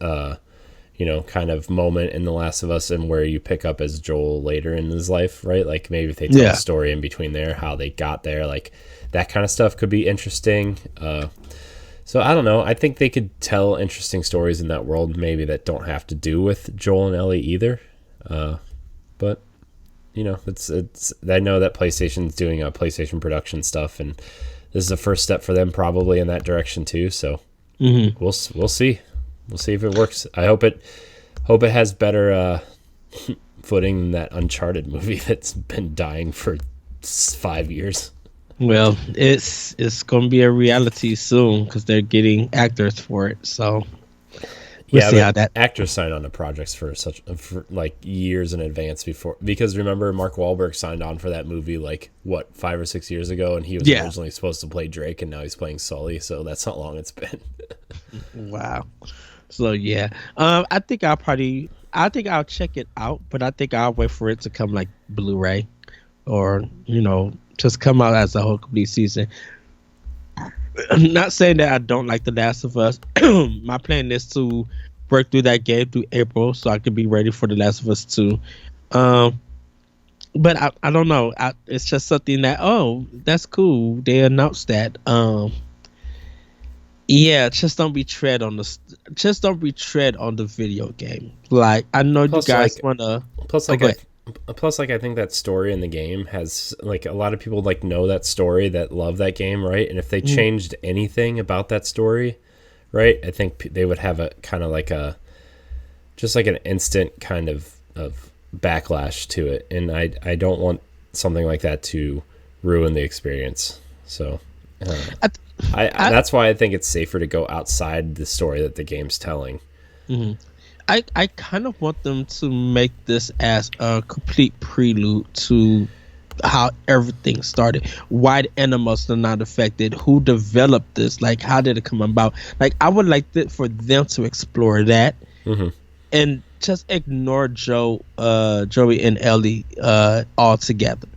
you know, kind of moment in The Last of Us, and where you pick up as Joel later in his life, right? Like maybe if they tell a story in between there, how they got there, like that kind of stuff could be interesting. So I don't know. I think they could tell interesting stories in that world, maybe that don't have to do with Joel and Ellie either. But you know, it's. I know that PlayStation's doing a PlayStation production stuff, and this is the first step for them probably in that direction too. So we'll see. We'll see if it works. I hope it has better footing than that Uncharted movie that's been dying for 5 years. Well, it's going to be a reality soon because they're getting actors for it. So we'll see how that actors sign on to projects for like years in advance before. Because remember, Mark Wahlberg signed on for that movie like 5 or 6 years ago, and he was originally supposed to play Drake, and now he's playing Sully. So that's how long it's been. Wow. So yeah, I think I'll check it out, but I think I'll wait for it to come like Blu-ray, or you know, just come out as a whole complete season. I'm not saying that I don't like The Last of Us. My plan is to work through that game through April, so I can be ready for The Last of Us 2. But I don't know. It's just something that that's cool. They announced that. Yeah, just don't retread on the video game. Like, I know you guys want to. Plus, like I think that story in the game has, like, a lot of people like know that story, that love that game, right? And if they changed anything about that story, right, I think they would have a kind of like just like an instant kind of backlash to it, and I don't want something like that to ruin the experience. So. That's why I think it's safer to go outside the story that the game's telling. Mm-hmm. I kind of want them to make this as a complete prelude to how everything started. Why the animals are not affected? Who developed this? Like, how did it come about? Like, I would like for them to explore that, and just ignore Joey and Ellie altogether,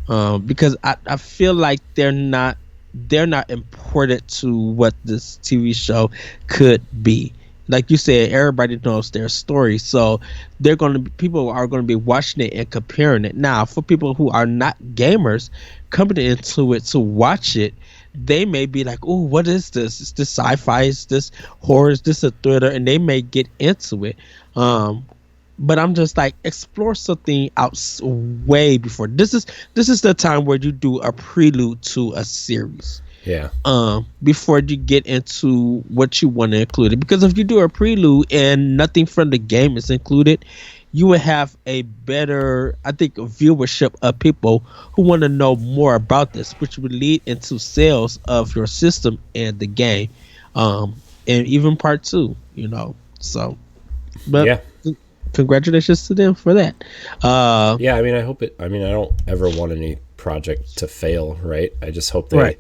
because I feel like they're not important to what this TV show could be. Like you said, everybody knows their story, so people are gonna be watching it and comparing it. Now, for people who are not gamers coming into it to watch it, they may be like, "Oh, what is this? Is this sci-fi? Is this horror? Is this a thriller?" And they may get into it. But I'm just like, explore something out way before. This is the time where you do a prelude to a series. Yeah. Before you get into what you want to include. Because if you do a prelude and nothing from the game is included, you will have a better, I think, viewership of people who want to know more about this, which would lead into sales of your system and the game, and even part two. So, but Yeah. congratulations to them for that. Yeah, I mean, I hope it. I mean, I don't ever want any project to fail, right? I just hope they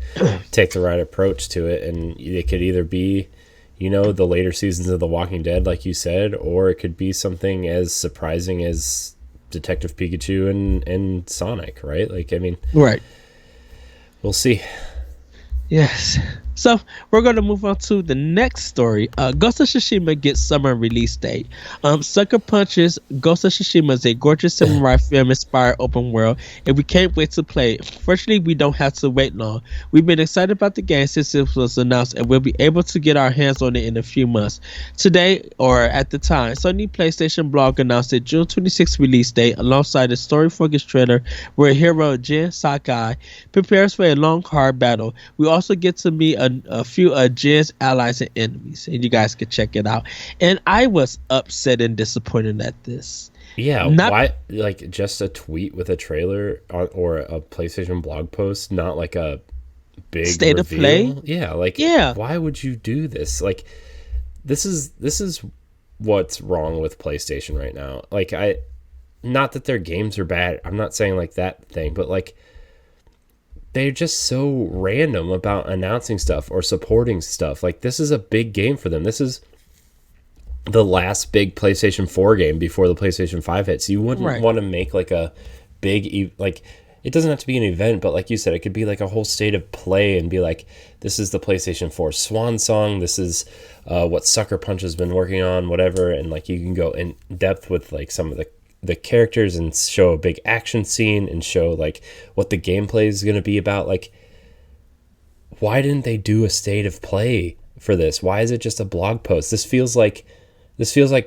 take the right approach to it, and it could either be, the later seasons of The Walking Dead, like you said, or it could be something as surprising as Detective Pikachu and Sonic, right? Like, I mean, right. We'll see. Yes. So we're going to move on to the next story. Ghost of Tsushima gets summer release date. Sucker Punch's Ghost of Tsushima is a gorgeous samurai film-inspired open world, and we can't wait to play it. Fortunately, we don't have to wait long. We've been excited about the game since it was announced, and we'll be able to get our hands on it in a few months. Today, or at the time, Sony PlayStation blog announced a June 26th release date alongside a story-focused trailer where hero Jin Sakai prepares for a long, hard battle. We also get to meet a few of Jin's allies and enemies, and you guys can check it out. And I was upset and disappointed at this. Yeah, why? Like, just a tweet with a trailer or a PlayStation blog post, not like a big state of play. Yeah, why would you do this? Like, this is what's wrong with PlayStation right now. Like, not that their games are bad. I'm not saying like that thing, but like, they're just so random about announcing stuff or supporting stuff. Like, this is a big game for them. This is the last big PlayStation 4 game before the PlayStation 5 hits. You wouldn't want to make like a big, like, it doesn't have to be an event, but like you said, it could be like a whole state of play and be like, this is the PlayStation 4 swan song. This is what Sucker Punch has been working on, whatever. And like, you can go in depth with like some of the characters and show a big action scene and show like what the gameplay is going to be about. Like, why didn't they do a state of play for this? Why is it just a blog post? This feels like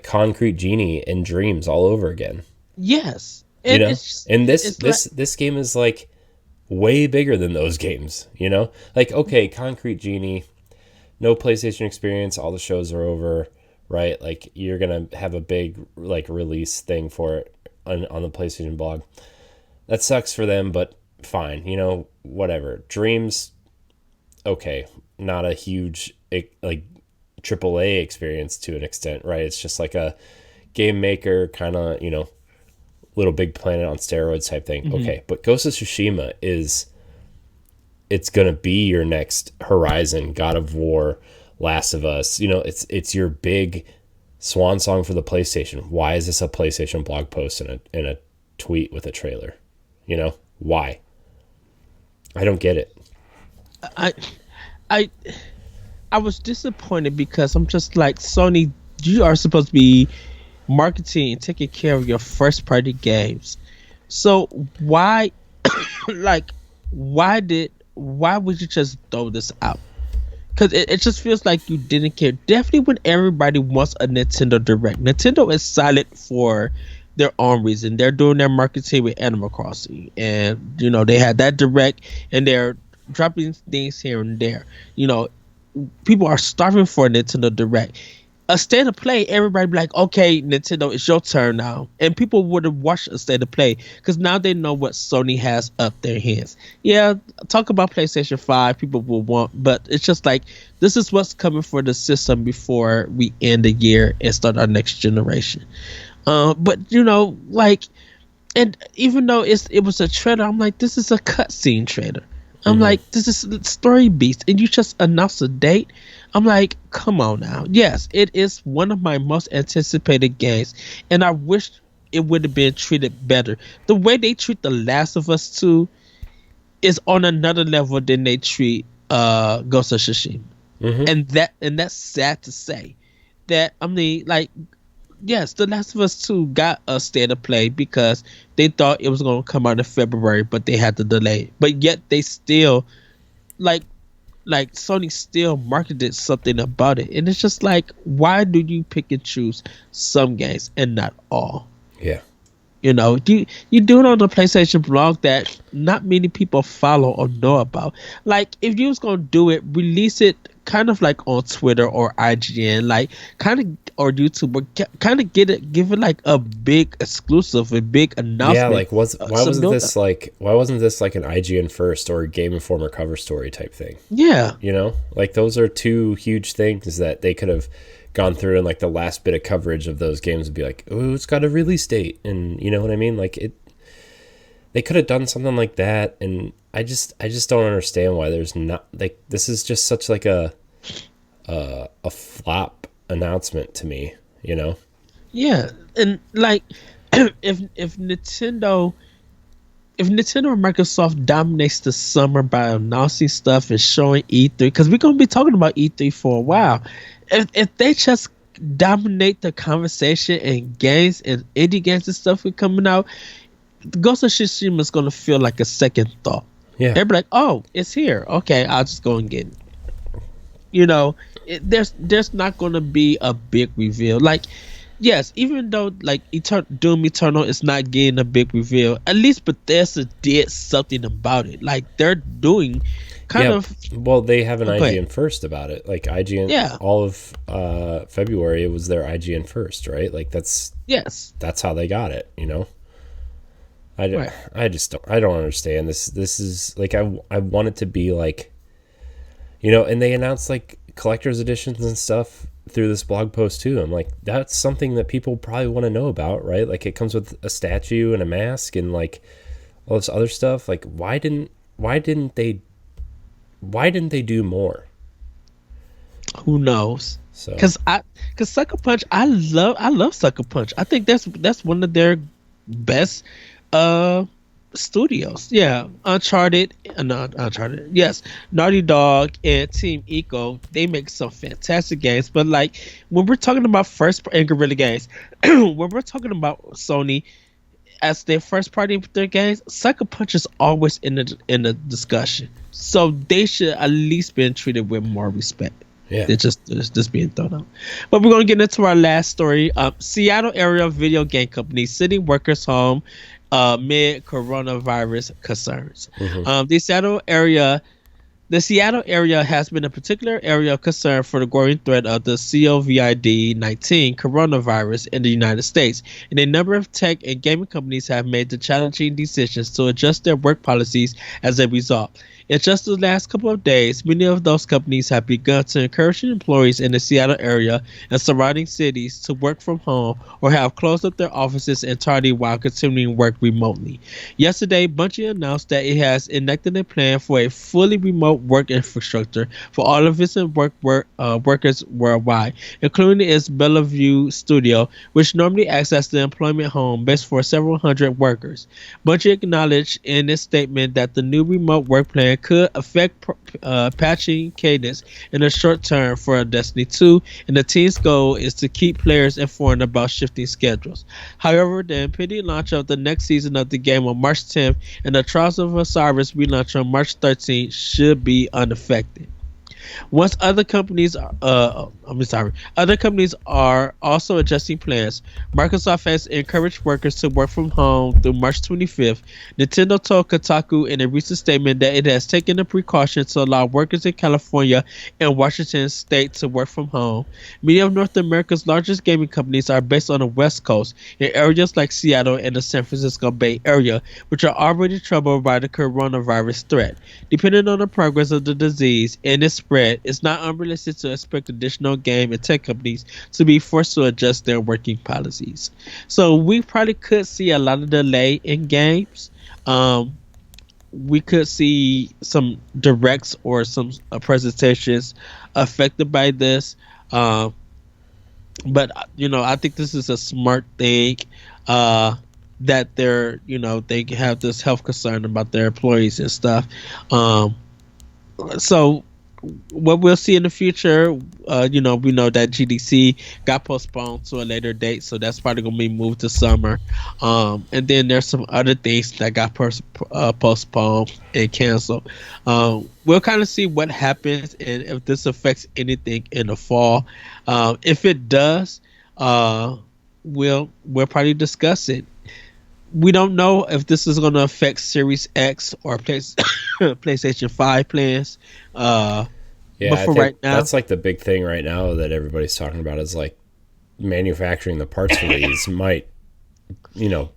Concrete Genie and Dreams all over again. Yes. And this game is like way bigger than those games, like, okay, Concrete Genie, no PlayStation experience, all the shows are over, right? Like, you're going to have a big like release thing for it on the PlayStation blog. That sucks for them, but fine, whatever. Dreams, okay, not a huge like AAA experience to an extent, right? It's just like a game maker kind of, Little Big Planet on steroids type thing. Mm-hmm. Okay, but Ghost of Tsushima it's going to be your next Horizon, God of War, Last of Us. It's your big swan song for the PlayStation. Why is this a PlayStation blog post and a tweet with a trailer? Why? I don't get it. I was disappointed because I'm just like, Sony, you are supposed to be marketing and taking care of your first party games. So why why would you just throw this out? Because it just feels like you didn't care. Definitely when everybody wants a Nintendo Direct. Nintendo is silent for their own reason. They're doing their marketing with Animal Crossing. And, they had that Direct and they're dropping things here and there. People are starving for a Nintendo Direct. A state of play, everybody be like, okay, Nintendo, it's your turn now. And people would have watched a state of play because now they know what Sony has up their hands. Yeah, talk about PlayStation 5, people will want, but it's just like, this is what's coming for the system before we end the year and start our next generation. But, and even though it was a trailer, I'm like, this is a cutscene trailer. I'm like, this is Story Beast, and you just announced a date. I'm like, come on now. Yes, it is one of my most anticipated games, and I wish it would have been treated better. The way they treat The Last of Us 2 is on another level than they treat Ghost of Tsushima. And that's sad to say. that, I mean, like, yes, The Last of Us 2 got a state of play because they thought it was going to come out in February, but they had to delay it. But yet they still, like, Sony still marketed something about it. And it's just like, why do you pick and choose some games and not all? Yeah. You know, you do it on the PlayStation blog that not many people follow or know about. Like, if you was gonna do it, release it kind of like on Twitter or IGN, like kind of, or YouTube, or kind of give it like a big exclusive, a big Yeah, announcement. like why wasn't this like an IGN first or Game Informer cover story type thing? Yeah, You know, like those are two huge things that they could have gone through, and like the last bit of coverage of those games would be like, oh, it's got a release date, and you know what I mean? Like they could have done something like that, and I just don't understand why there's not, like, this is just such like a flop announcement to me, you know? yeah, and like if Nintendo. If Nintendo or Microsoft dominates the summer by announcing stuff and showing E3, because we're gonna be talking about E3 for a while, if they just dominate the conversation and games and indie games and stuff are coming out, Ghost of Tsushima is gonna feel like a second thought. Yeah. They'll be like, "Oh, it's here. Okay, I'll just go and get it." You know, there's not gonna be a big reveal. Like, yes, even though like Doom Eternal is not getting a big reveal, at least Bethesda did something about it. Like, they're doing kind of. Well, they have an Okay. IGN first about it. Like IGN, Yeah. all of February, it was their IGN first, right? Like Yes. that's how they got it, you know? Right. I just don't understand this. This is like, I want it to be like, you know, and they announced like collector's editions and stuff through this blog post too. I'm like, that's something that people probably want to know about, right? Like, it comes with a statue and a mask and like all this other stuff. Like, why didn't they do more? Who knows? So Cause Sucker Punch, I love Sucker Punch. I think that's one of their best studios. Yeah, Uncharted, not Uncharted. Yes, Naughty Dog and Team Eco. They make some fantastic games. But like, when we're talking about and Guerrilla Games, when we're talking about Sony as their first party with their games, Sucker Punch is always in the discussion. So they should at least be treated with more respect. yeah. It's just being thrown out. But we're gonna get into our last story. Seattle area video game company sending workers home mid coronavirus concerns. The Seattle area has been a particular area of concern for the growing threat of the COVID-19 coronavirus in the United States, and a number of tech and gaming companies have made the challenging decisions to adjust their work policies as a result. In just the last couple of days, many of those companies have begun to encourage employees in the Seattle area and surrounding cities to work from home or have closed up their offices entirely while continuing work remotely. Yesterday, Bungie announced that it has enacted a plan for a fully remote work infrastructure for all of its workers worldwide, including its Bellevue studio, which normally acts as the employment home base for several hundred workers. Bungie acknowledged in its statement that the new remote work plan could affect patching cadence in the short term for Destiny 2, and the team's goal is to keep players informed about shifting schedules. However, the impending launch of the next season of the game on March 10th and the Trials of Osiris relaunch on March 13th should be unaffected. Once other companies are also adjusting plans. Microsoft has encouraged workers to work from home through March 25th. Nintendo told Kotaku in a recent statement that it has taken the precaution to allow workers in California and Washington state to work from home. Many of North America's largest gaming companies are based on the West Coast, in areas like Seattle and the San Francisco Bay Area, which are already troubled by the coronavirus threat. Depending on the progress of the disease and its spread, it's not unrealistic to expect additional game and tech companies to be forced to adjust their working policies. So we probably could see a lot of delay in games. We could see some directs or some presentations affected by this. But I think this is a smart thing. That they have this health concern about their employees and stuff. So what we'll see in the future, we know that GDC got postponed to a later date, so that's probably gonna be moved to summer. And then there's some other things that got postponed and canceled. We'll kind of see what happens and if this affects anything in the fall. If it does, we'll probably discuss it. We don't know if this is going to affect Series X or PlayStation 5 plans. Yeah, But I for think right now, that's like the big thing right now that everybody's talking about is like manufacturing the parts for these might,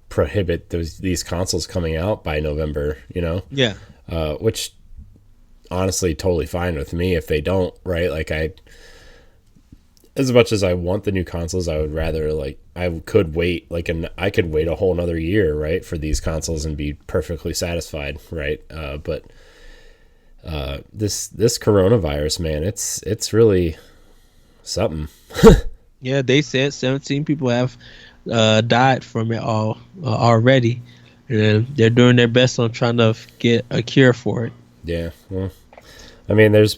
prohibit these consoles coming out by November, yeah, which honestly totally fine with me if they don't, right? Like as much as I want the new consoles, I would rather I could wait I could wait a whole another year, right, for these consoles and be perfectly satisfied, right? But this coronavirus, man, it's really something. yeah. They said 17 people have died from it all already, and they're doing their best on trying to get a cure for it. Yeah, well, I mean, there's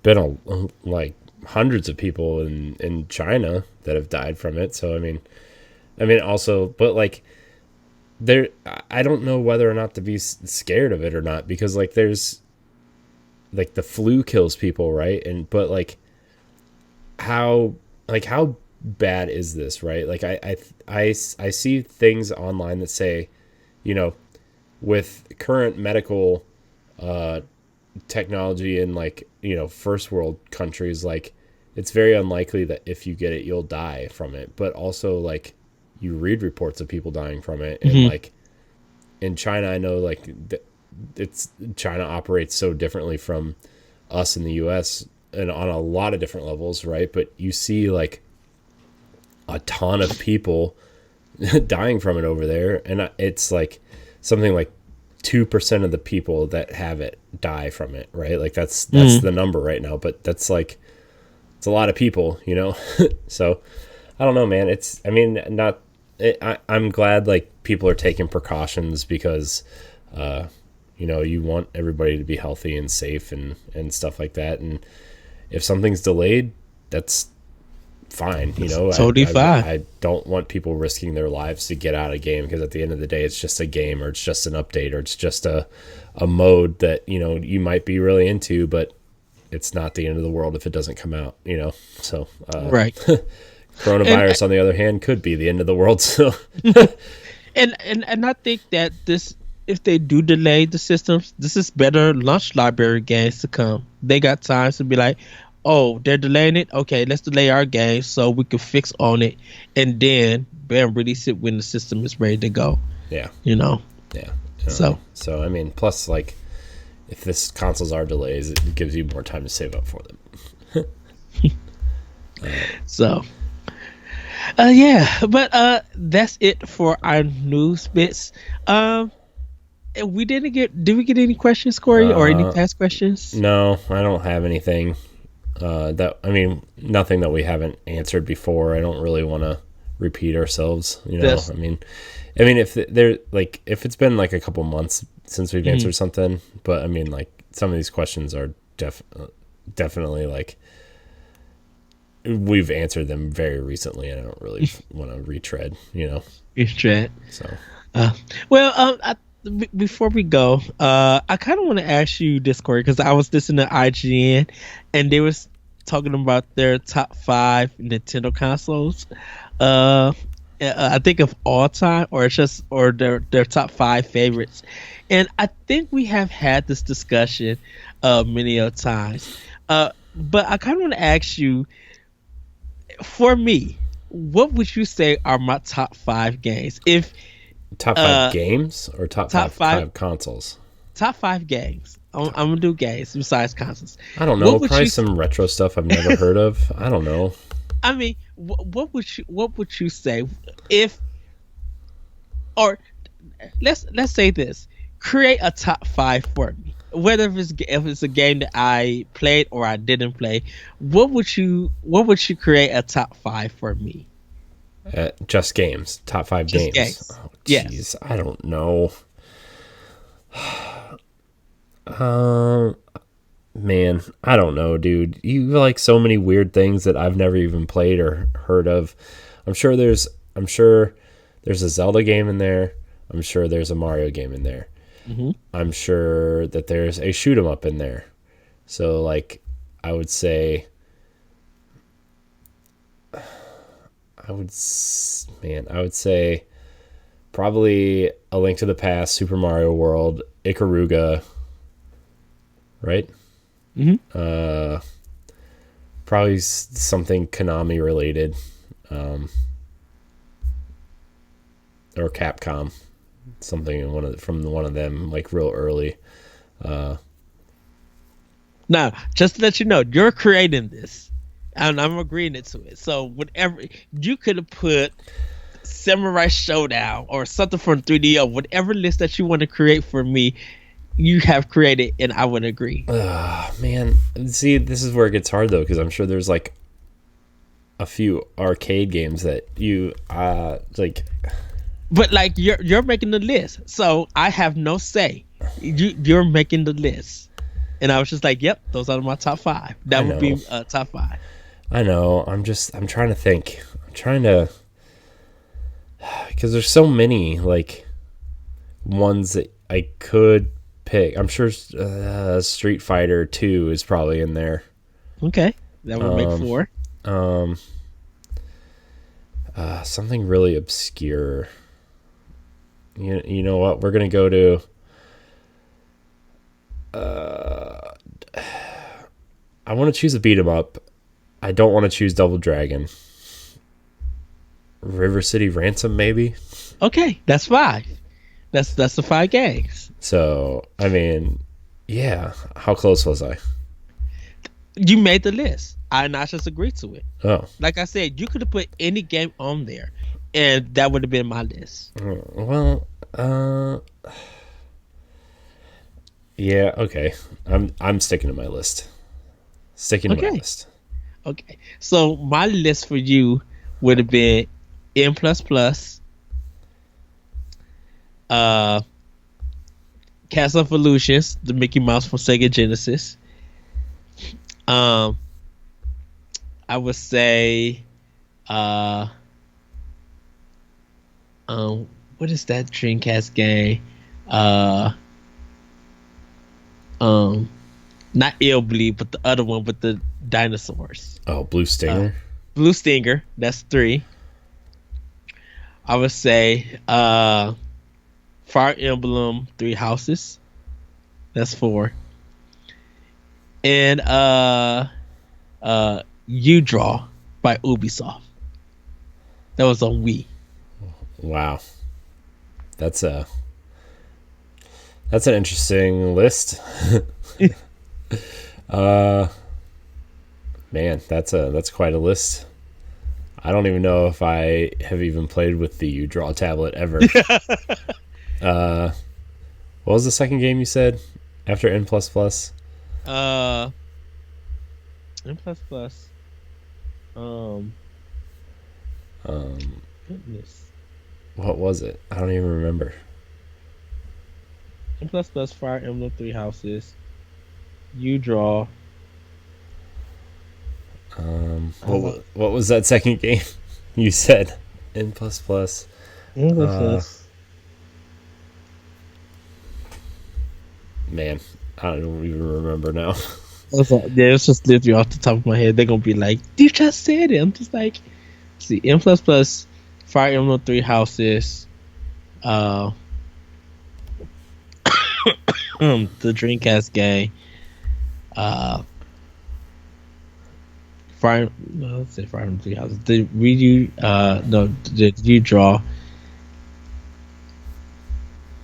been like hundreds of people in China that have died from it. So I mean also, but like I don't know whether or not to be scared of it or not, because like there's like the flu kills people, right? But like how bad is this, right? Like I see things online that say, with current medical technology in first world countries, like it's very unlikely that if you get it you'll die from it. But also like you read reports of people dying from it, and like in China, I know like it's China operates so differently from us in the US and on a lot of different levels, right? But you see like a ton of people dying from it over there, and it's like something like 2% of the people that have it die from it, right? Like that's the number right now, but that's like it's a lot of people, So I don't know, man. I'm glad like people are taking precautions because you want everybody to be healthy and safe and stuff like that. And if something's delayed, that's fine. Totally fine. I don't want people risking their lives to get out of a game, because at the end of the day, it's just a game, or it's just an update, or it's just a mode that, you might be really into, but it's not the end of the world if it doesn't come out, So, Right. Coronavirus, on the other hand, could be the end of the world. So, and I think that if they do delay the systems, this is better launch library games to come. They got time to be like, oh, they're delaying it. Okay, let's delay our game so we can fix on it, and then bam, release it when the system is ready to go. Yeah. Yeah. So I mean, plus like if this consoles are delays, it gives you more time to save up for them. So. Yeah, but that's it for our news bits. Did we get any questions, Corey, or any past questions? No, I don't have anything. Nothing that we haven't answered before. I don't really want to repeat ourselves. I mean, if it's been like a couple months since we've answered something, but I mean, like some of these questions are definitely like we've answered them very recently. I don't really want to retread. Retread. So, before we go, I kind of want to ask you this, Corey, because I was listening to IGN, and they was talking about their top 5 Nintendo consoles. I think of all time, or their top 5 favorites. And I think we have had this discussion many a times. But I kind of want to ask you, for me, what would you say are my top 5 games? If top 5 games or top 5 consoles? Top 5 games. I'm gonna do games besides consoles. I don't know. Probably some retro stuff I've never heard of. I don't know. I mean, what would you say if, or let's say this: create a top 5 for me. Whether if it's a game that I played or I didn't play, what would you create a top 5 for me? Just games, top 5 just games. Oh, jeez, yes. I don't know. Man, I don't know, dude. You like so many weird things that I've never even played or heard of. I'm sure there's I'm sure there's a Zelda game in there. I'm sure there's a Mario game in there. Mm-hmm. I'm sure that there's a shoot 'em up in there. So like I would say I would say probably A Link to the Past, Super Mario World, Ikaruga, right? Mm-hmm. Probably something Konami related, or Capcom, something in from one of them, like real early. Now, just to let you know, you're creating this, and I'm agreeing to it. So whatever you could have put, Samurai Showdown or something from 3D or whatever list that you want to create for me, you have created, and I would agree. Man, see, this is where it gets hard though, because I'm sure there's like a few arcade games that you like. But like you're making the list, so I have no say. You're making the list, and I was just like, "Yep, those are my top 5." That would be top 5. I know. I'm trying to think. I'm trying to, because there's so many like ones that I could pick. I'm sure Street Fighter 2 is probably in there. Okay, that would make 4. Something really obscure. You know what? We're gonna go to. I want to choose a beat 'em up. I don't want to choose Double Dragon. River City Ransom, maybe. Okay, that's 5. That's the 5 games. So I mean, yeah. How close was I? You made the list. I just agreed to it. Oh, Like I said, you could have put any game on there, and that would have been my list. well. Yeah. Okay. I'm sticking to my list. Sticking to my list. Okay, so my list for you would have been N++, Castle of Illusions, the Mickey Mouse from Sega Genesis. I would say, what is that Dreamcast game? Not Ill Bleed, but the other one with the dinosaurs. Oh, Blue Stinger. Blue Stinger. That's 3. I would say, Fire Emblem 3 Houses. That's 4. And You Draw by Ubisoft. That was on Wii. Wow, that's an interesting list. Man, that's quite a list. I don't even know if I have even played with the U-Draw tablet ever. What was the second game you said after N++? N++. Goodness. What was it? I don't even remember. N++, Fire Emblem 3 Houses, You Draw. What was that second game you said? N++. Man, I don't even remember now. It's just literally off the top of my head. They're gonna be like, "You just said it." I'm just like, see, N++, Fire Emblem 3 Houses, the Dreamcast game, let's say Fire Emblem 3 Houses, the You Draw.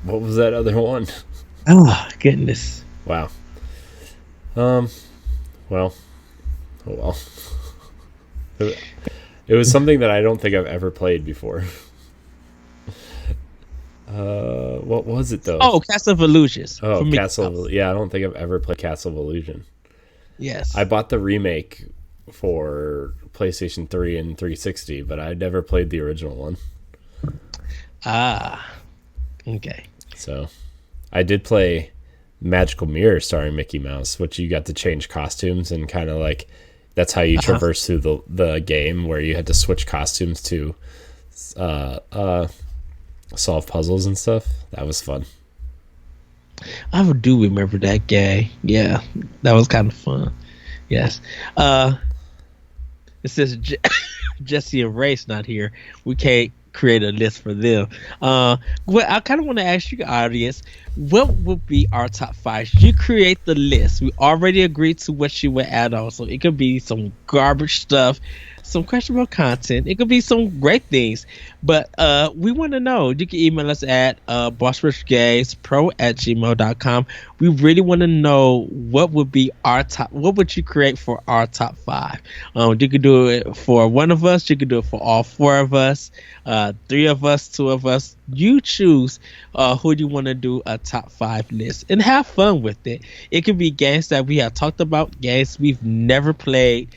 What was that other one? Oh goodness! Wow. Well, oh well. It was something that I don't think I've ever played before. What was it though? Oh, Castle of Illusions. Oh, Castle. Yeah, I don't think I've ever played Castle of Illusion. Yes, I bought the remake for PlayStation 3 and 360, but I never played the original one. Ah, okay. So, I did play Magical Mirror starring Mickey Mouse, which you got to change costumes and kind of like that's how you traverse through the game, where you had to switch costumes to solve puzzles and stuff. That was fun. I do remember that game. Yeah, that was kind of fun. Yes. It says Jesse and Race not here. We can't create a list for them. Well, I kind of want to ask you, audience, what would be our top 5? You create the list. We already agreed to what you would add on. So it could be some garbage stuff, some questionable content. It could be some great things. But we want to know. You can email us at bossrushgamespro@gmail.com. We really want to know what would be our top. What would you create for our top 5? You could do it for one of us. You could do it for all 4 of us, 3 of us, 2 of us. You choose who you want to do a top 5 list and have fun with it. It could be games that we have talked about, games we've never played,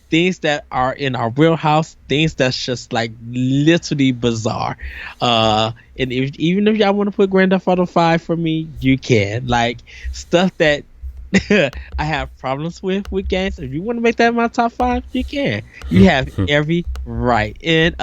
things that are in our wheelhouse, things that's just like literally bizarre. And even if y'all want to put Grand Theft Auto 5 for me, you can. Like stuff that I have problems with games. If you want to make that my top 5, you can. You have every right. And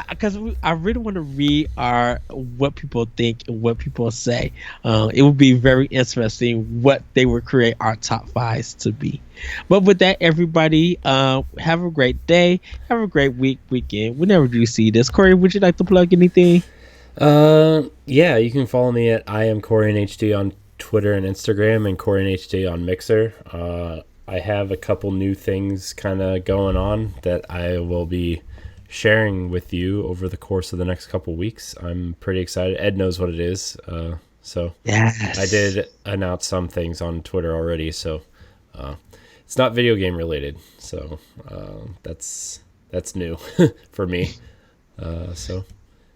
because I really want to read what people think and what people say. It would be very interesting what they would create our top 5s to be. But with that, everybody, have a great day. Have a great weekend. Whenever you see this, Corey, would you like to plug anything? Yeah, you can follow me at I am Corey HD on Twitter and Instagram, and Corey HD on Mixer. I have a couple new things kind of going on that I will be sharing with you over the course of the next couple weeks. I'm pretty excited. Ed knows what it is. So yes. I did announce some things on Twitter already. So it's not video game related. So that's new for me. So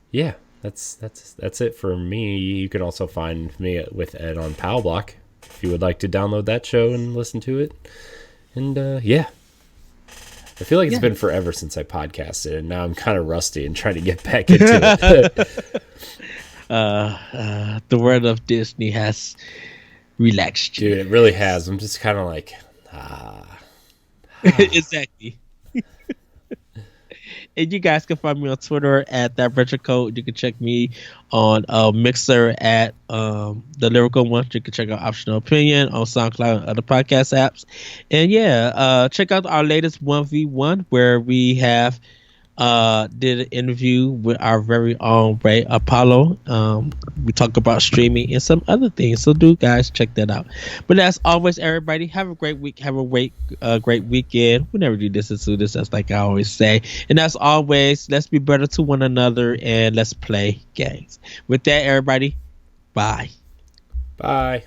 yeah. That's it for me. You can also find me with Ed on Powblock if you would like to download that show and listen to it. And yeah, I feel like it's been forever since I podcasted, and now I'm kind of rusty and trying to get back into it. The world of Disney has relaxed you. Dude, it really has. I'm just kind of like, Exactly. And you guys can find me on Twitter at that retro code. You can check me on Mixer at the Lyrical One. You can check out Optional Opinion on SoundCloud and other podcast apps. And yeah, check out our latest 1v1 where we have did an interview with our very own Ray Apollo. We talk about streaming and some other things. So do guys check that out. But as always, everybody, have a great week. Have a great weekend. Whenever you listen to this, that's like I always say. And as always, let's be better to one another and let's play games. With that, everybody, bye. Bye.